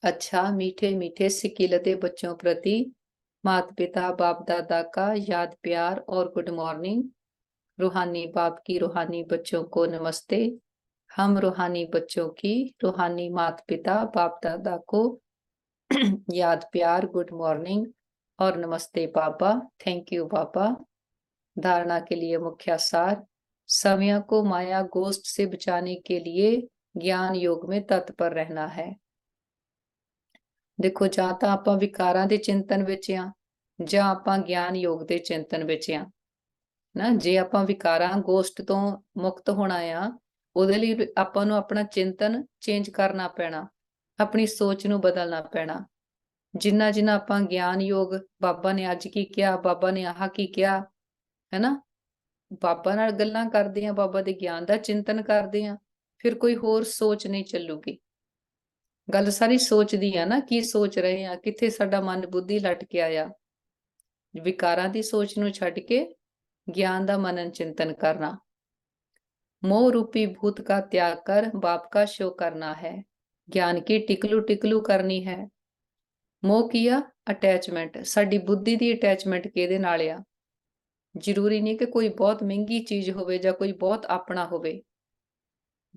B: अच्छा मीठे मीठे सिकिलते बच्चों प्रति माता पिता बाप दादा का याद प्यार और गुड मॉर्निंग। रूहानी बाप की रूहानी बच्चों को नमस्ते। हम रूहानी बच्चों की रूहानी माता पिता बाप दादा को याद प्यार गुड मॉर्निंग और नमस्ते बाबा। थैंक यू बाबा। धारणा के लिए मुख्य सार, समय को माया गोष्ठ से बचाने के लिए ज्ञान योग में तत्पर रहना है। देखो ਜਾਂ ਤਾਂ ਆਪਾਂ ਵਿਕਾਰਾਂ ਦੇ ਚਿੰਤਨ ਵਿੱਚ ਆ ਜਾਂ ਆਪਾਂ ਗਿਆਨ ਯੋਗ ਦੇ ਚਿੰਤਨ ਵਿੱਚ ਆ ਨਾ। ਜੇ ਆਪਾਂ ਵਿਕਾਰਾਂ ਗੋਸ਼ਟ ਤੋਂ ਮੁਕਤ ਹੋਣਾ ਆ, ਉਹਦੇ ਲਈ ਆਪਾਂ ਨੂੰ ਆਪਣਾ ਚਿੰਤਨ ਚੇਂਜ ਕਰਨਾ ਪੈਣਾ, ਆਪਣੀ ਸੋਚ ਨੂੰ ਬਦਲਣਾ ਪੈਣਾ। ਜਿੰਨਾ ਜਿੰਨਾ ਆਪਾਂ ਗਿਆਨ ਯੋਗ, ਬਾਬਾ ਨੇ ਅੱਜ ਕੀ ਕਿਹਾ, ਬਾਬਾ ਨੇ ਆਹ ਕੀ ਕਿਹਾ, ਹੈ ਨਾ, ਬਾਬਾ ਨਾਲ ਗੱਲਾਂ ਕਰਦੇ ਆ, ਬਾਬਾ ਦੇ ਗਿਆਨ ਦਾ ਚਿੰਤਨ ਕਰਦੇ ਆ, ਫਿਰ ਕੋਈ ਹੋਰ ਸੋਚ ਨਹੀਂ ਚੱਲੂਗੀ। ਗੱਲ ਸਾਰੀ ਸੋਚ ਦੀ ਆ ਨਾ, ਕੀ ਸੋਚ ਰਹੇ ਆ, ਕਿੱਥੇ ਸਾਡਾ ਮਨ ਬੁੱਧੀ ਲਟਕਿਆ ਆ। ਵਿਕਾਰਾਂ ਦੀ ਸੋਚ ਨੂੰ ਛੱਡ ਕੇ ज्ञान का मनन चिंतन करना। मोह रूपी भूत का त्याग कर बाप का शो करना है। ज्ञान की टिकलू टिकलू करनी है। मोह किया अटैचमेंट, साडी बुद्धि की अटैचमेंट किहदे नाल आ। जरूरी नहीं कि कोई बहुत महंगी चीज होवे जां कोई बहुत अपना होवे।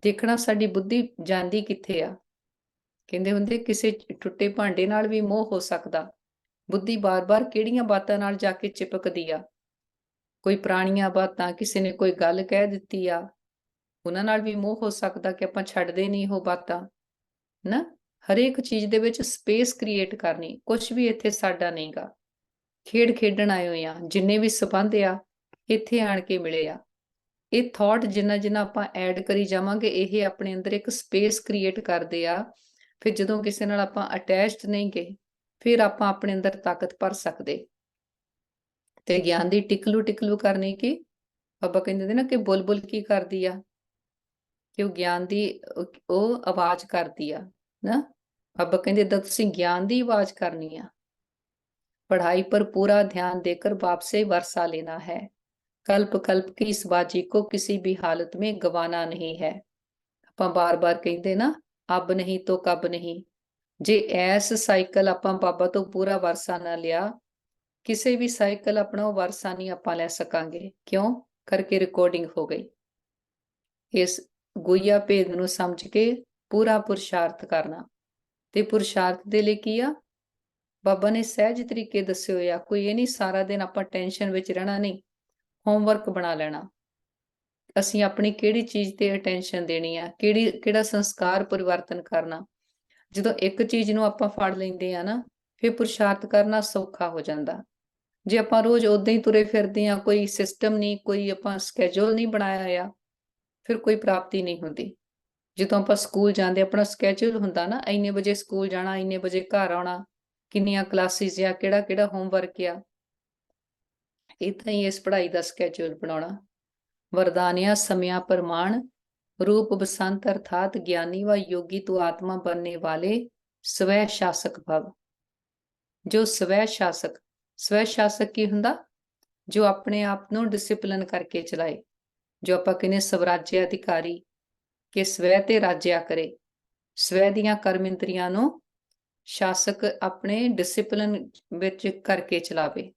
B: देखना साडी बुद्धि जांदी कित्थे आ। कहंदे हुंदे किसे टुੱਟੇ भांडे नाल भी मोह हो सकदा। बुद्धि बार बार किहड़ियां बातां नाल जाके चिपकदी आ। ਕੋਈ ਪੁਰਾਣੀਆਂ ਬਾਤਾਂ, ਕਿਸੇ ਨੇ ਕੋਈ ਗੱਲ ਕਹਿ ਦਿੱਤੀ ਆ, ਉਹਨਾਂ ਨਾਲ ਵੀ ਮੋਹ ਹੋ ਸਕਦਾ ਕਿ ਆਪਾਂ ਛੱਡਦੇ ਨਹੀਂ ਉਹ ਬਾਤਾਂ, ਨਾ। ਹਰੇਕ ਚੀਜ਼ ਦੇ ਵਿੱਚ ਸਪੇਸ ਕ੍ਰੀਏਟ ਕਰਨੀ, ਕੁਛ ਵੀ ਇੱਥੇ ਸਾਡਾ ਨਹੀਂਗਾ। ਖੇਡ ਖੇਡਣ ਆਏ ਹੋਏ ਆ, ਜਿੰਨੇ ਵੀ ਸੰਬੰਧ ਆ ਇੱਥੇ ਆਣ ਕੇ ਮਿਲੇ ਆ। ਇਹ ਥਾਟ ਜਿੰਨਾ ਆਪਾਂ ਐਡ ਕਰੀ ਜਾਵਾਂਗੇ, ਇਹ ਆਪਣੇ ਅੰਦਰ ਇੱਕ ਸਪੇਸ ਕ੍ਰੀਏਟ ਕਰਦੇ ਆ। ਫਿਰ ਜਦੋਂ ਕਿਸੇ ਨਾਲ ਆਪਾਂ ਅਟੈਚਡ ਨਹੀਂ ਗਏ, ਫਿਰ ਆਪਾਂ ਆਪਣੇ ਅੰਦਰ ਤਾਕਤ ਭਰ ਸਕਦੇ। ਤੇ ਗਿਆਨ ਦੀ ਟਿਕਲੂ ਟਿਕਲੂ ਕਰਨੀ ਕੀ, ਬਾਬਾ ਕਹਿੰਦੇ ਨਾ ਕਿ ਬੁਲਬੁਲ ਕੀ ਕਰਦੀ ਆ, ਕਿ ਉਹ ਗਿਆਨ ਦੀ ਉਹ ਆਵਾਜ਼ ਕਰਦੀ ਆ ਨਾ। ਬਾਬਾ ਕਹਿੰਦੇ ਏਦਾਂ ਤੁਸੀਂ ਗਿਆਨ ਦੀ ਆਵਾਜ਼ ਕਰਨੀ ਆ। पढ़ाई पर पूरा ध्यान देकर बाप से वर्षा लेना है। कल्प कल्प की इस बाजी को किसी भी हालत में गवाना नहीं है। ਆਪਾਂ ਬਾਰ-ਬਾਰ ਕਹਿੰਦੇ ਨਾ, ਅਬ ਨਹੀਂ ਤੋ ਕਬ ਨਹੀਂ। ਜੇ ਐਸ ਸਾਈਕਲ ਆਪਾਂ ਬਾਬਾ ਤੋਂ ਪੂਰਾ ਵਰਸਾ ਨਾ ਲਿਆ, ਕਿਸੇ ਵੀ ਸਾਈਕਲ ਆਪਣਾ ਉਹ ਵਰਸਾ ਨਹੀਂ ਆਪਾਂ ਲੈ ਸਕਾਂਗੇ। ਕਿਉਂ? ਕਰਕੇ ਰਿਕਾਰਡਿੰਗ ਹੋ ਗਈ। ਇਸ ਗੁਈਆ ਭੇਦ ਨੂੰ ਸਮਝ ਕੇ ਪੂਰਾ ਪੁਰਸ਼ਾਰਥ ਕਰਨਾ। ਤੇ ਪੁਰਸ਼ਾਰਥ ਦੇ ਲਈ ਕੀ ਆ? ਬਾਬਾ ਨੇ ਸਹਿਜ ਤਰੀਕੇ ਦੱਸੇ ਹੋਏ ਆ। ਕੋਈ ਇਹ ਨਹੀਂ ਸਾਰਾ ਦਿਨ ਆਪਾਂ ਟੈਨਸ਼ਨ ਵਿੱਚ ਰਹਿਣਾ, ਨਹੀਂ। ਹੋਮਵਰਕ ਬਣਾ ਲੈਣਾ। ਅਸੀਂ ਆਪਣੀ ਕਿਹੜੀ ਚੀਜ਼ ਤੇ ਅਟੈਂਸ਼ਨ ਦੇਣੀ ਆ, ਕਿਹੜਾ ਸੰਸਕਾਰ ਪਰਿਵਰਤਨ ਕਰਨਾ। ਜਦੋਂ ਇੱਕ ਚੀਜ਼ ਨੂੰ ਆਪਾਂ ਫੜ ਲੈਂਦੇ ਆ ਨਾ, ਫਿਰ ਪੁਰਸ਼ਾਰਥ ਕਰਨਾ ਸੌਖਾ ਹੋ ਜਾਂਦਾ। ਜੇ ਆਪਾਂ ਰੋਜ਼ ਉਦਾਂ ਹੀ ਤੁਰੇ ਫਿਰਦੇ ਆ, ਕੋਈ ਸਿਸਟਮ ਨਹੀਂ, ਕੋਈ ਆਪਾਂ ਸਕੇਜੂਲ ਨਹੀਂ ਬਣਾਇਆ ਆ, ਫਿਰ ਕੋਈ ਪ੍ਰਾਪਤੀ ਨਹੀਂ ਹੁੰਦੀ। ਜਦੋਂ ਆਪਾਂ ਸਕੂਲ ਜਾਂਦੇ, ਆਪਣਾ ਸਕੇਜੂਲ ਹੁੰਦਾ ਨਾ, ਇੰਨੇ ਵਜੇ ਸਕੂਲ ਜਾਣਾ, ਇੰਨੇ ਵਜੇ ਘਰ ਆਉਣਾ, ਕਿੰਨੀਆਂ ਕਲਾਸਿਸ ਆ, ਕਿਹੜਾ ਹੋਮਵਰਕ ਆ। ਏਦਾਂ ਹੀ ਇਸ ਪੜ੍ਹਾਈ ਦਾ ਸਕੇਜੂਲ ਬਣਾਉਣਾ। वरदान्या समया प्रमाण रूप बसंत अर्थात ज्ञानी व योगी तो आत्मा बनने वाले स्वै शासक भव। जो स्वै शासक की हुंदा? जो अपने आप ਨੂੰ ਡਿਸਪਲਿਨ ਕਰਕੇ ਚਲਾਏ। ਜੋ ਆਪਾਂ ਕਹਿੰਦੇ ਸਵਰਾਜਯ ਅਧਿਕਾਰੀ, ਕਿ ਸਵੈ ਤੇ ਰਾਜਿਆ ਕਰੇ। ਸਵੈ ਦੀਆਂ ਕਰਮ ਇੰਦਰੀਆਂ ਨੂੰ ਸ਼ਾਸਕ ਆਪਣੇ ਡਿਸਪਲਿਨ ਵਿੱਚ ਕਰਕੇ ਚਲਾਵੇ।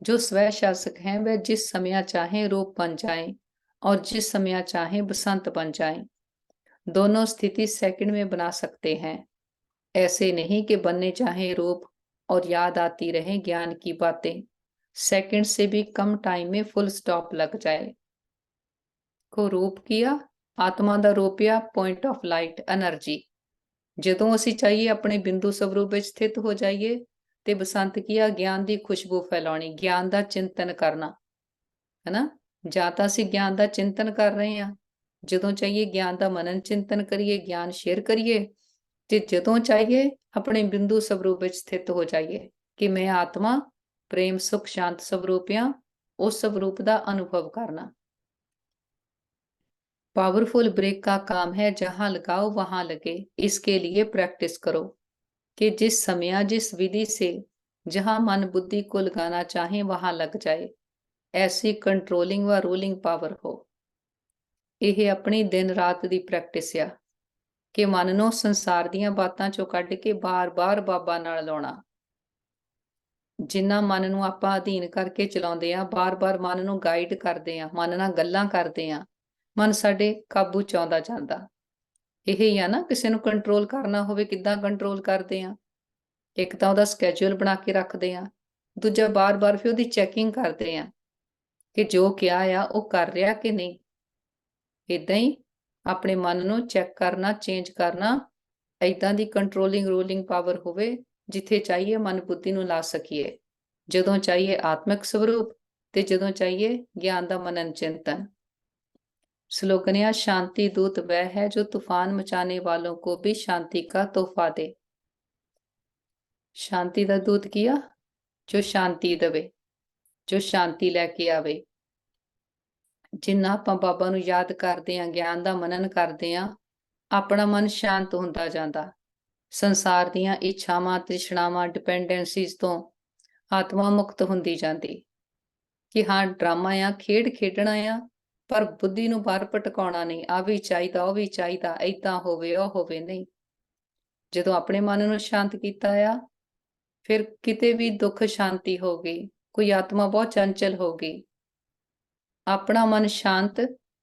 B: जो स्वै शासक हैं वह जिस समय चाहे रूप बन जाएं और जिस समय चाहे बसंत बन जाएं। दोनों स्थिति सेकंड में बना सकते हैं। ऐसे नहीं कि बनने चाहे रूप और याद आती रहे ज्ञान की बातें, सेकंड से भी कम टाइम में फुल स्टॉप लग जाए। को रूप किया, आत्मा ਦਾ ਰੂਪ ਆ ਪੁਆਇੰਟ ਆਫ ਲਾਈਟ, એનર્ਜੀ। ਜਦੋਂ ਅਸੀਂ ਚਾਹੀਏ ਆਪਣੇ ਬਿੰਦੂ ਸਵਰੂਪ ਵਿੱਚ ਸਥਿਤ ਹੋ ਜਾਈਏ, ਤੇ ਬਸੰਤ ਕੀ ਆ? ਗਿਆਨ ਦੀ ਖੁਸ਼ਬੂ ਫੈਲਾਉਣੀ, ਗਿਆਨ ਦਾ ਚਿੰਤਨ ਕਰਨਾ, ਹੈਨਾ। ਜਾਂ ਤਾਂ ਅਸੀਂ ਗਿਆਨ ਦਾ ਚਿੰਤਨ ਕਰ ਰਹੇ ਹਾਂ, ਜਦੋਂ ਚਾਹੀਏ ਗਿਆਨ ਦਾ ਮਨਨ ਚਿੰਤਨ ਕਰੀਏ, ਗਿਆਨ ਸ਼ੇਅਰ ਕਰੀਏ, ਤੇ ਜਦੋਂ ਚਾਹੀਏ ਆਪਣੇ ਬਿੰਦੂ ਸਵਰੂਪ ਵਿੱਚ ਸਥਿਤ ਹੋ ਜਾਈਏ ਕਿ ਮੈਂ ਆਤਮਾ ਪ੍ਰੇਮ ਸੁਖ ਸ਼ਾਂਤ ਸਵਰੂਪ ਆ। ਉਸ ਸਵਰੂਪ ਦਾ ਅਨੁਭਵ ਕਰਨਾ। पावरफुल ब्रेक का काम है जहां लगाओ वहां लगे। इसके लिए प्रैक्टिस करो कि जिस समय जिस विधि से जहां मन बुद्धि को लगाना चाहे वहां लग जाए। ऐसी कंट्रोलिंग व रूलिंग पावर हो। ਇਹ ਆਪਣੀ ਦਿਨ ਰਾਤ ਦੀ ਪ੍ਰੈਕਟਿਸ ਆ ਕਿ ਮਨ ਨੂੰ ਸੰਸਾਰ ਦੀਆਂ ਬਾਤਾਂ ਚੋਂ ਕੱਢ ਕੇ ਬਾਰ-ਬਾਰ ਬਾਬਾ ਨਾਲ ਲਾਉਣਾ। ਜਿੰਨਾ ਮਨ ਨੂੰ ਆਪਾਂ ਅਧੀਨ ਕਰਕੇ ਚਲਾਉਂਦੇ ਆ, ਬਾਰ-ਬਾਰ ਮਨ ਨੂੰ ਗਾਈਡ ਕਰਦੇ ਆ, ਮਨ ਨਾਲ ਗੱਲਾਂ ਕਰਦੇ ਆ, ਮਨ ਸਾਡੇ ਕਾਬੂ ਚ ਆਉਂਦਾ ਜਾਂਦਾ। ਇਹ ਹੀ ਆ ਨਾ, ਕਿਸੇ ਨੂੰ ਕੰਟਰੋਲ ਕਰਨਾ ਹੋਵੇ, ਕਿੱਦਾਂ ਕੰਟਰੋਲ ਕਰਦੇ ਆ? ਇੱਕ ਤਾਂ ਉਹਦਾ ਸਕੇਜੂਲ ਬਣਾ ਕੇ ਰੱਖਦੇ ਆ, ਦੂਜਾ ਬਾਰ-ਬਾਰ ਫਿਰ ਉਹਦੀ ਚੈਕਿੰਗ ਕਰਦੇ ਆ ਕਿ ਜੋ ਕਿਹਾ ਆ ਉਹ ਕਰ ਰਿਹਾ ਕਿ ਨਹੀਂ। ਏਦਾਂ ਹੀ ਆਪਣੇ ਮਨ ਨੂੰ ਚੈੱਕ ਕਰਨਾ, ਚੇਂਜ ਕਰਨਾ। ਏਦਾਂ ਦੀ ਕੰਟਰੋਲਿੰਗ ਰੂਲਿੰਗ ਪਾਵਰ ਹੋਵੇ, ਜਿੱਥੇ ਚਾਹੀਏ ਮਨ ਬੁੱਧੀ ਨੂੰ ਲਾ ਸਕੀਏ, ਜਦੋਂ ਚਾਹੀਏ ਆਤਮਿਕ ਸਰੂਪ, ਤੇ ਜਦੋਂ ਚਾਹੀਏ ਗਿਆਨ ਦਾ ਮਨਨ ਚਿੰਤਨ। श्लोकनिया शांति दूत वह है जो तूफान मचाने वालों को भी शांति का तोहफा दे। शांति का दूत किया जो शांति देवे, जो शांति लैके आवे। जिन्ना आपां बाबा नूं याद करदे आं, ज्ञान दा मनन करदे आं, अपना मन शांत हुंदा जांदा। संसार दीयां इच्छावां, तृष्णावां, डिपेंडेंसीज तो आत्मा मुक्त हुंदी जांदी। कि हाँ ड्रामा आ, खेड खेडना आ, ਪਰ ਬੁੱਧੀ ਨੂੰ ਬਾਹਰ ਭਟਕਾਉਣਾ ਨਹੀਂ। ਆ ਵੀ ਚਾਹੀਦਾ, ਉਹ ਵੀ ਚਾਹੀਦਾ, ਏਦਾਂ ਹੋਵੇ, ਉਹ ਹੋਵੇ, ਨਹੀਂ। ਜਦੋਂ ਆਪਣੇ ਮਨ ਨੂੰ ਸ਼ਾਂਤ ਕੀਤਾ ਆ, ਫਿਰ ਕਿਤੇ ਵੀ ਦੁੱਖ ਸ਼ਾਂਤੀ ਹੋ ਗਈ, ਕੋਈ ਆਤਮਾ ਬਹੁਤ ਚੰਚਲ ਹੋ ਗਈ, ਆਪਣਾ ਮਨ ਸ਼ਾਂਤ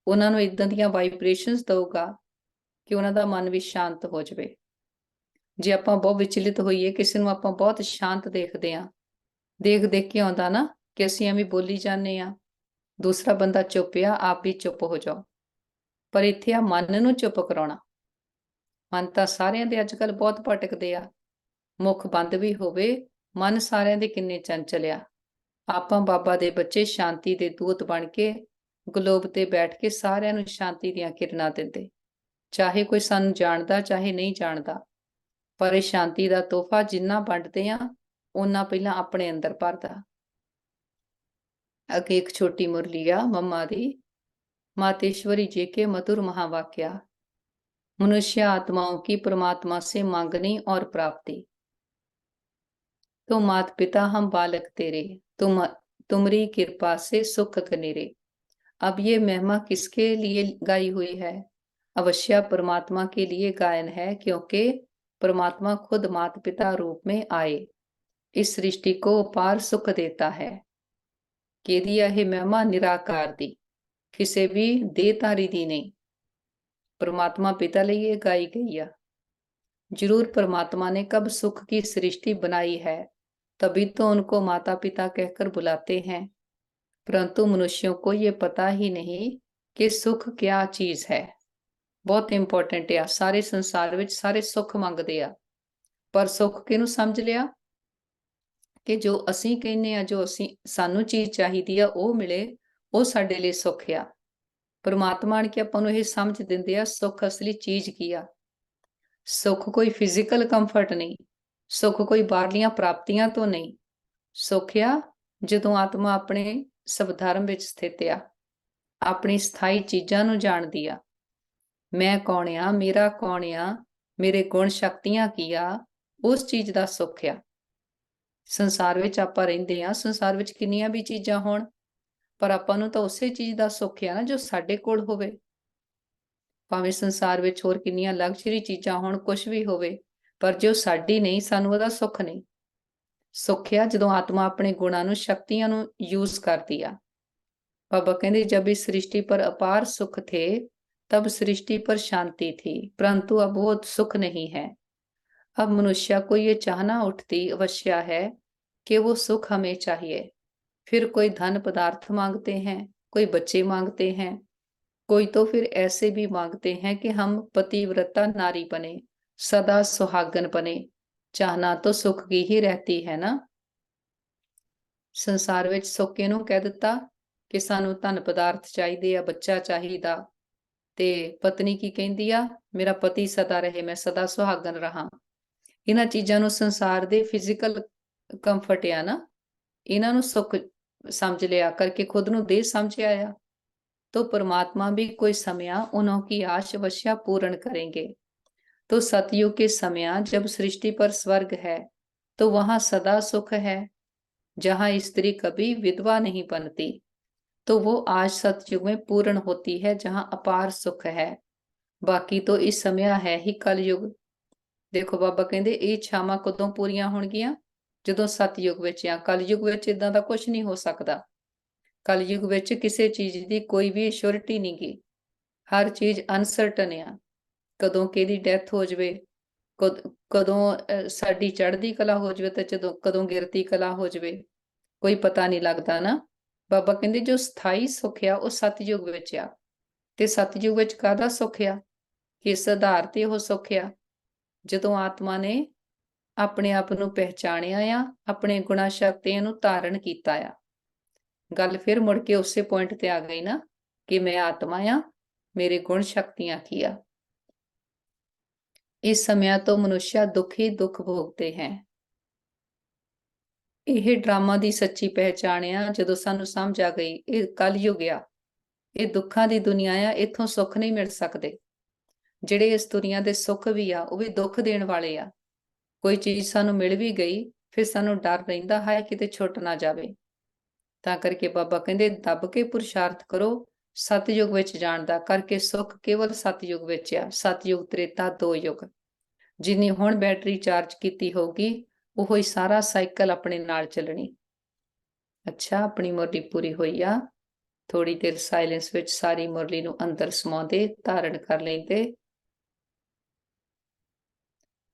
B: ਉਹਨਾਂ ਨੂੰ ਇਦਾਂ ਦੀਆਂ ਵਾਈਬ੍ਰੇਸ਼ਨਸ ਦਊਗਾ ਕਿ ਉਹਨਾਂ ਦਾ ਮਨ ਵੀ ਸ਼ਾਂਤ ਹੋ ਜਾਵੇ। ਜੇ ਆਪਾਂ ਬਹੁਤ ਵਿਚਲਿਤ ਹੋਈਏ, ਕਿਸੇ ਨੂੰ ਆਪਾਂ ਬਹੁਤ ਸ਼ਾਂਤ ਦੇਖਦੇ ਹਾਂ, ਦੇਖ ਕੇ ਆਉਂਦਾ ਨਾ ਕਿ ਅਸੀਂ ਐਵੇਂ ਬੋਲੀ ਜਾਂਦੇ ਆ, ਦੂਸਰਾ ਬੰਦਾ ਚੁੱਪ ਆ, ਆਪ ਵੀ ਚੁੱਪ ਹੋ ਜਾਓ। ਪਰ ਇੱਥੇ ਆ ਮਨ ਨੂੰ ਚੁੱਪ ਕਰਾਉਣਾ। ਮਨ ਤਾਂ ਸਾਰਿਆਂ ਦੇ ਅੱਜ ਕੱਲ੍ਹ ਬਹੁਤ ਭਟਕਦੇ ਆ, ਮੁੱਖ ਬੰਦ ਵੀ ਹੋਵੇ, ਮਨ ਸਾਰਿਆਂ ਦੇ ਕਿੰਨੇ ਚੰਚਲ ਆ। ਆਪਾਂ ਬਾਬਾ ਦੇ ਬੱਚੇ ਸ਼ਾਂਤੀ ਦੇ ਦੂਤ ਬਣ ਕੇ ਗਲੋਬ ਤੇ ਬੈਠ ਕੇ ਸਾਰਿਆਂ ਨੂੰ ਸ਼ਾਂਤੀ ਦੀਆਂ ਕਿਰਨਾਂ ਦਿੰਦੇ, ਚਾਹੇ ਕੋਈ ਸਾਨੂੰ ਜਾਣਦਾ ਚਾਹੇ ਨਹੀਂ ਜਾਣਦਾ। ਪਰ ਇਹ ਸ਼ਾਂਤੀ ਦਾ ਤੋਹਫਾ ਜਿੰਨਾ ਵੰਡਦੇ ਆ, ਓਨਾ ਪਹਿਲਾਂ ਆਪਣੇ ਅੰਦਰ ਭਰਦਾ। ਅੱਗੇ ਇੱਕ ਛੋਟੀ ਮੁਰਲੀ ਆ ਮੰਮਾ ਦੀ। मातेश्वरी जी के मधुर महावाक्या। मनुष्य आत्माओं की परमात्मा से मांगनी और प्राप्ति। तो मात पिता हम बालक तेरे, तुमरी कृपा से सुख कनेरे। अब ये महिमा किसके लिए गाई हुई है? अवश्य परमात्मा के लिए गायन है, क्योंकि परमात्मा खुद माता पिता रूप में आए, इस सृष्टि को अपार सुख देता है। कि दिया है महिमा निराकार दी, ਕਿਸੇ ਵੀ ਦੇਹਧਾਰੀ ਦੀ नहीं, परमात्मा पिता लिए ये गाई गई है। जरूर परमात्मा ने कब सुख की सृष्टि बनाई है, तभी तो उनको माता पिता कहकर बुलाते हैं। परंतु मनुष्यों को ये पता ही नहीं कि सुख क्या चीज है। बहुत इंपॉर्टेंट है। सारे संसार विच सारे सुख मंगते आ, पर सुख किहनूं समझ लिया कि जो असी कहने आ, जो असी सानू चीज चाहिदी आ ਉਹ मिले, ਉਹ ਸਾਡੇ ਲਈ ਸੁੱਖ ਆ। परमात्मा आण के ਆਪਾਂ ਨੂੰ ਇਹ ਸਮਝ ਦਿੰਦੇ ਆ ਸੁੱਖ ਅਸਲੀ ਚੀਜ਼ ਕੀ ਆ। ਸੁੱਖ ਕੋਈ ਫਿਜ਼ੀਕਲ ਕੰਫਰਟ ਨਹੀਂ, ਸੁੱਖ ਕੋਈ ਬਾਹਰਲੀਆਂ ਪ੍ਰਾਪਤੀਆਂ ਤੋਂ ਨਹੀਂ। ਸੁੱਖ ਆ ਜਦੋਂ ਆਤਮਾ ਆਪਣੇ ਸਵਧਰਮ ਵਿੱਚ ਸਥਿਤ ਆ, ਆਪਣੀ ਸਥਾਈ ਚੀਜ਼ਾਂ ਨੂੰ ਜਾਣਦੀ ਆ। ਮੈਂ ਕੌਣ ਆ, ਮੇਰਾ ਕੌਣ ਆ, ਮੇਰੇ ਗੁਣ ਸ਼ਕਤੀਆਂ ਕੀ ਆ, ਉਸ ਚੀਜ਼ ਦਾ ਸੁੱਖ ਆ। ਸੰਸਾਰ ਵਿੱਚ ਆਪਾਂ ਰਹਿੰਦੇ ਆ, ਸੰਸਾਰ ਵਿੱਚ ਕਿੰਨੀਆਂ ਵੀ ਚੀਜ਼ਾਂ ਹੋਣ, ਪਰ ਆਪਾਂ ਨੂੰ ਤਾਂ ਉਸੇ ਚੀਜ਼ ਦਾ ਸੁੱਖ ਆ ਨਾ ਜੋ ਸਾਡੇ ਕੋਲ ਹੋਵੇ। ਭਾਵੇਂ ਸੰਸਾਰ ਵਿੱਚ ਹੋਰ ਕਿੰਨੀਆਂ ਲਗਜ਼ਰੀ ਚੀਜ਼ਾਂ ਹੋਣ, ਕੁਝ ਵੀ ਹੋਵੇ, ਪਰ ਜੋ ਸਾਡੀ ਨਹੀਂ, ਸਾਨੂੰ ਉਹਦਾ ਸੁੱਖ ਨਹੀਂ। ਸੁੱਖ ਆ ਜਦੋਂ ਆਤਮਾ ਆਪਣੇ ਗੁਣਾਂ ਨੂੰ, ਸ਼ਕਤੀਆਂ ਨੂੰ ਯੂਜ਼ ਕਰਦੀ ਆ। बाबा कहते जब इस सृष्टि पर अपार सुख थे, तब सृष्टि पर शांति थी, परंतु अब वो सुख नहीं है। अब मनुष्य को ये चाहना उठती अवश्य है कि वो सुख हमें चाहिए। फिर कोई धन पदार्थ मांगते हैं, कोई बच्चे मांगते हैं, कोई तो फिर ऐसे भी मांगते हैं कि हम पतिव्रता नारी बने, सदा सुहागन बने। चाहना तो सुख की ही रहती है ना। संसार विच सुख किहनूं कह दिता कि सानू धन पदार्थ चाहिए आ, बच्चा चाहिए, ते पत्नी की कहती आ मेरा पति सदा रहे, मैं सदा सुहागन रहा। इन्हां चीज़ां नूं संसार दे फिजिकल कंफर्ट आ ना, इन्हां नूं सुख समझ लिया करके खुद नूं देह समझ आया। तो परमात्मा भी कोई समय उन्हों की आश अवश्य पूर्ण करेंगे। तो सतयुग के समय जब सृष्टि पर स्वर्ग है, तो वहां सदा सुख है, जहां स्त्री कभी विधवा नहीं बनती। तो वो आज सतयुग में पूर्ण होती है, जहां अपार सुख है। बाकी तो इस समय है ही कलयुग। देखो बाबा कहते ये इच्छावां कदों पूरीआं होणगीआं जदों सतयुग विच आ। कलयुग विच इदां दा कुछ नहीं हो सकदा। कलयुग विच किसी चीज की कोई भी श्योरिटी नहीं गी, हर चीज अनसर्टन आ। कदों किहदी डैथ हो जावे, कदों साडी चढ़दी कला हो जावे, ते जदों कदों गिरती कला हो जावे, कोई पता नहीं लगदा ना। बाबा कहते जो स्थाई सुख आ वो सतयुग विच आ। ते सतयुग विच काहदा सुख आ? किस आधार ते वो सुख आ? जदों आत्मा ने अपने आप नूं पहचानिया आ, अपने गुणा शक्तियां नूं धारण कीता आ। गल फिर मुड़ के उसे पॉइंट ते आ गई ना कि मैं आत्मा आ, मेरे गुण शक्तियां की आ। इस समय तो मनुष्य दुख ही दुख भोगते हैं। ਇਹ ਡਰਾਮਾ ਦੀ ਸੱਚੀ ਪਹਿਚਾਣ ਆ ਜਦੋਂ ਸਾਨੂੰ ਸਮਝ ਆ ਗਈ ਇਹ ਕਲਯੁਗ ਆ, ਇਹ ਦੁੱਖਾਂ ਦੀ ਦੁਨੀਆ ਆ, ਇੱਥੋਂ ਸੁੱਖ ਨਹੀਂ ਮਿਲ ਸਕਦੇ। ਜਿਹੜੇ ਇਸ ਦੁਨੀਆ ਦੇ ਸੁੱਖ ਵੀ ਆ ਉਹ ਵੀ ਦੁੱਖ ਦੇਣ ਵਾਲੇ ਆ। ਕੋਈ ਚੀਜ਼ ਸਾਨੂੰ ਮਿਲ ਵੀ ਗਈ ਫਿਰ ਸਾਨੂੰ ਡਰ ਰਹਿੰਦਾ ਹੈ ਕਿਤੇ ਛੁੱਟ ਨਾ ਜਾਵੇ। ਤਾਂ ਕਰਕੇ ਬਾਬਾ ਕਹਿੰਦੇ ਦੱਬ ਕੇ ਪੁਰਸ਼ਾਰਥ ਕਰੋ ਸਤਯੁਗ ਵਿੱਚ ਜਾਣ ਦਾ, ਕਰਕੇ ਸੁੱਖ ਕੇਵਲ ਸਤਯੁਗ ਵਿੱਚ ਆ। ਸਤਯੁਗ ਤ੍ਰੇਤਾ ਦੋ ਯੁਗ। ਜਿੰਨੀ ਹੁਣ ਬੈਟਰੀ ਚਾਰਜ ਕੀਤੀ ਹੋਊਗੀ ਉਹ ਹੀ ਸਾਰਾ ਸਾਈਕਲ ਆਪਣੇ ਨਾਲ ਚੱਲਣੀ। ਅੱਛਾ, ਆਪਣੀ ਮੁਰਲੀ ਪੂਰੀ ਹੋਈ ਆ। ਥੋੜੀ ਦੇਰ ਸਾਇਲੈਂਸ ਵਿੱਚ ਸਾਰੀ ਮੁਰਲੀ ਨੂੰ ਅੰਦਰ ਸਮਾਉਂਦੇ, ਧਾਰਨ ਕਰ ਲੈਂਦੇ।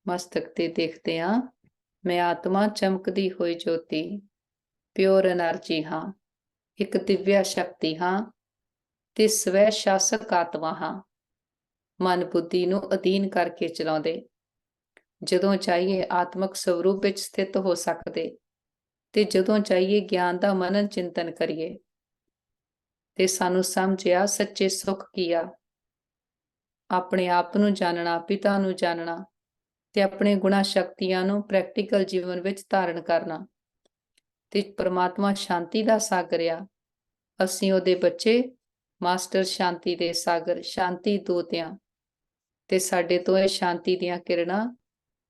B: ਮਸਤਕ ਤੇ ਦੇਖਦੇ ਆ ਮੈਂ ਆਤਮਾ ਚਮਕਦੀ ਹੋਈ ਜੋਤੀ, ਪਿਓਰ એનર્ਜੀ ਹਾਂ, ਇੱਕ ਦਿਵਿਆ ਸ਼ਕਤੀ ਹਾਂ ਤੇ ਸਵੈ ਸ਼ਾਸਕ ਆਤਮਾ ਹਾਂ, ਮਨ ਬੁੱਧੀ ਨੂੰ ਅਧੀਨ ਕਰਕੇ ਚਲਾਉਂਦੇ। ਜਦੋਂ ਚਾਹੀਏ ਆਤਮਕ ਸਰੂਪ ਵਿੱਚ ਸਥਿਤ ਹੋ ਸਕਦੇ ਤੇ ਜਦੋਂ ਚਾਹੀਏ ਗਿਆਨ ਦਾ ਮਨਨ ਚਿੰਤਨ ਕਰੀਏ। ਤੇ ਸਾਨੂੰ ਸਮਝਿਆ ਸੱਚੇ ਸੁੱਖ ਕੀ ਆ, ਆਪਣੇ ਆਪ ਨੂੰ ਜਾਣਨਾ, ਪਿਤਾ ਨੂੰ ਜਾਣਨਾ ਤੇ ਆਪਣੇ ਗੁਣਾ ਸ਼ਕਤੀਆਂ ਨੂੰ ਪ੍ਰੈਕਟੀਕਲ ਜੀਵਨ ਵਿੱਚ ਧਾਰਨ ਕਰਨਾ। ਤੇ ਪਰਮਾਤਮਾ ਸ਼ਾਂਤੀ ਦਾ ਸਾਗਰ ਆ, ਅਸੀਂ ਉਹਦੇ ਬੱਚੇ, ਮਾਸਟਰ ਸ਼ਾਂਤੀ ਦੇ ਸਾਗਰ, ਸ਼ਾਂਤੀ ਦੂਤ ਆ। ਤੇ ਸਾਡੇ ਤੋਂ ਇਹ ਸ਼ਾਂਤੀ ਦੀਆਂ ਕਿਰਨਾਂ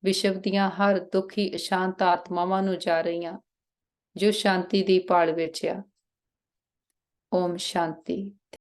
B: ਵਿਸ਼ਵ ਦੀਆਂ ਹਰ ਦੁਖੀ ਅਸ਼ਾਂਤ ਆਤਮਾਵਾਂ ਨੂੰ ਜਾ ਰਹੀਆਂ ਜੋ ਸ਼ਾਂਤੀ ਦੀ ਭਾਲ ਵਿੱਚ ਆ। ਓਮ ਸ਼ਾਂਤੀ।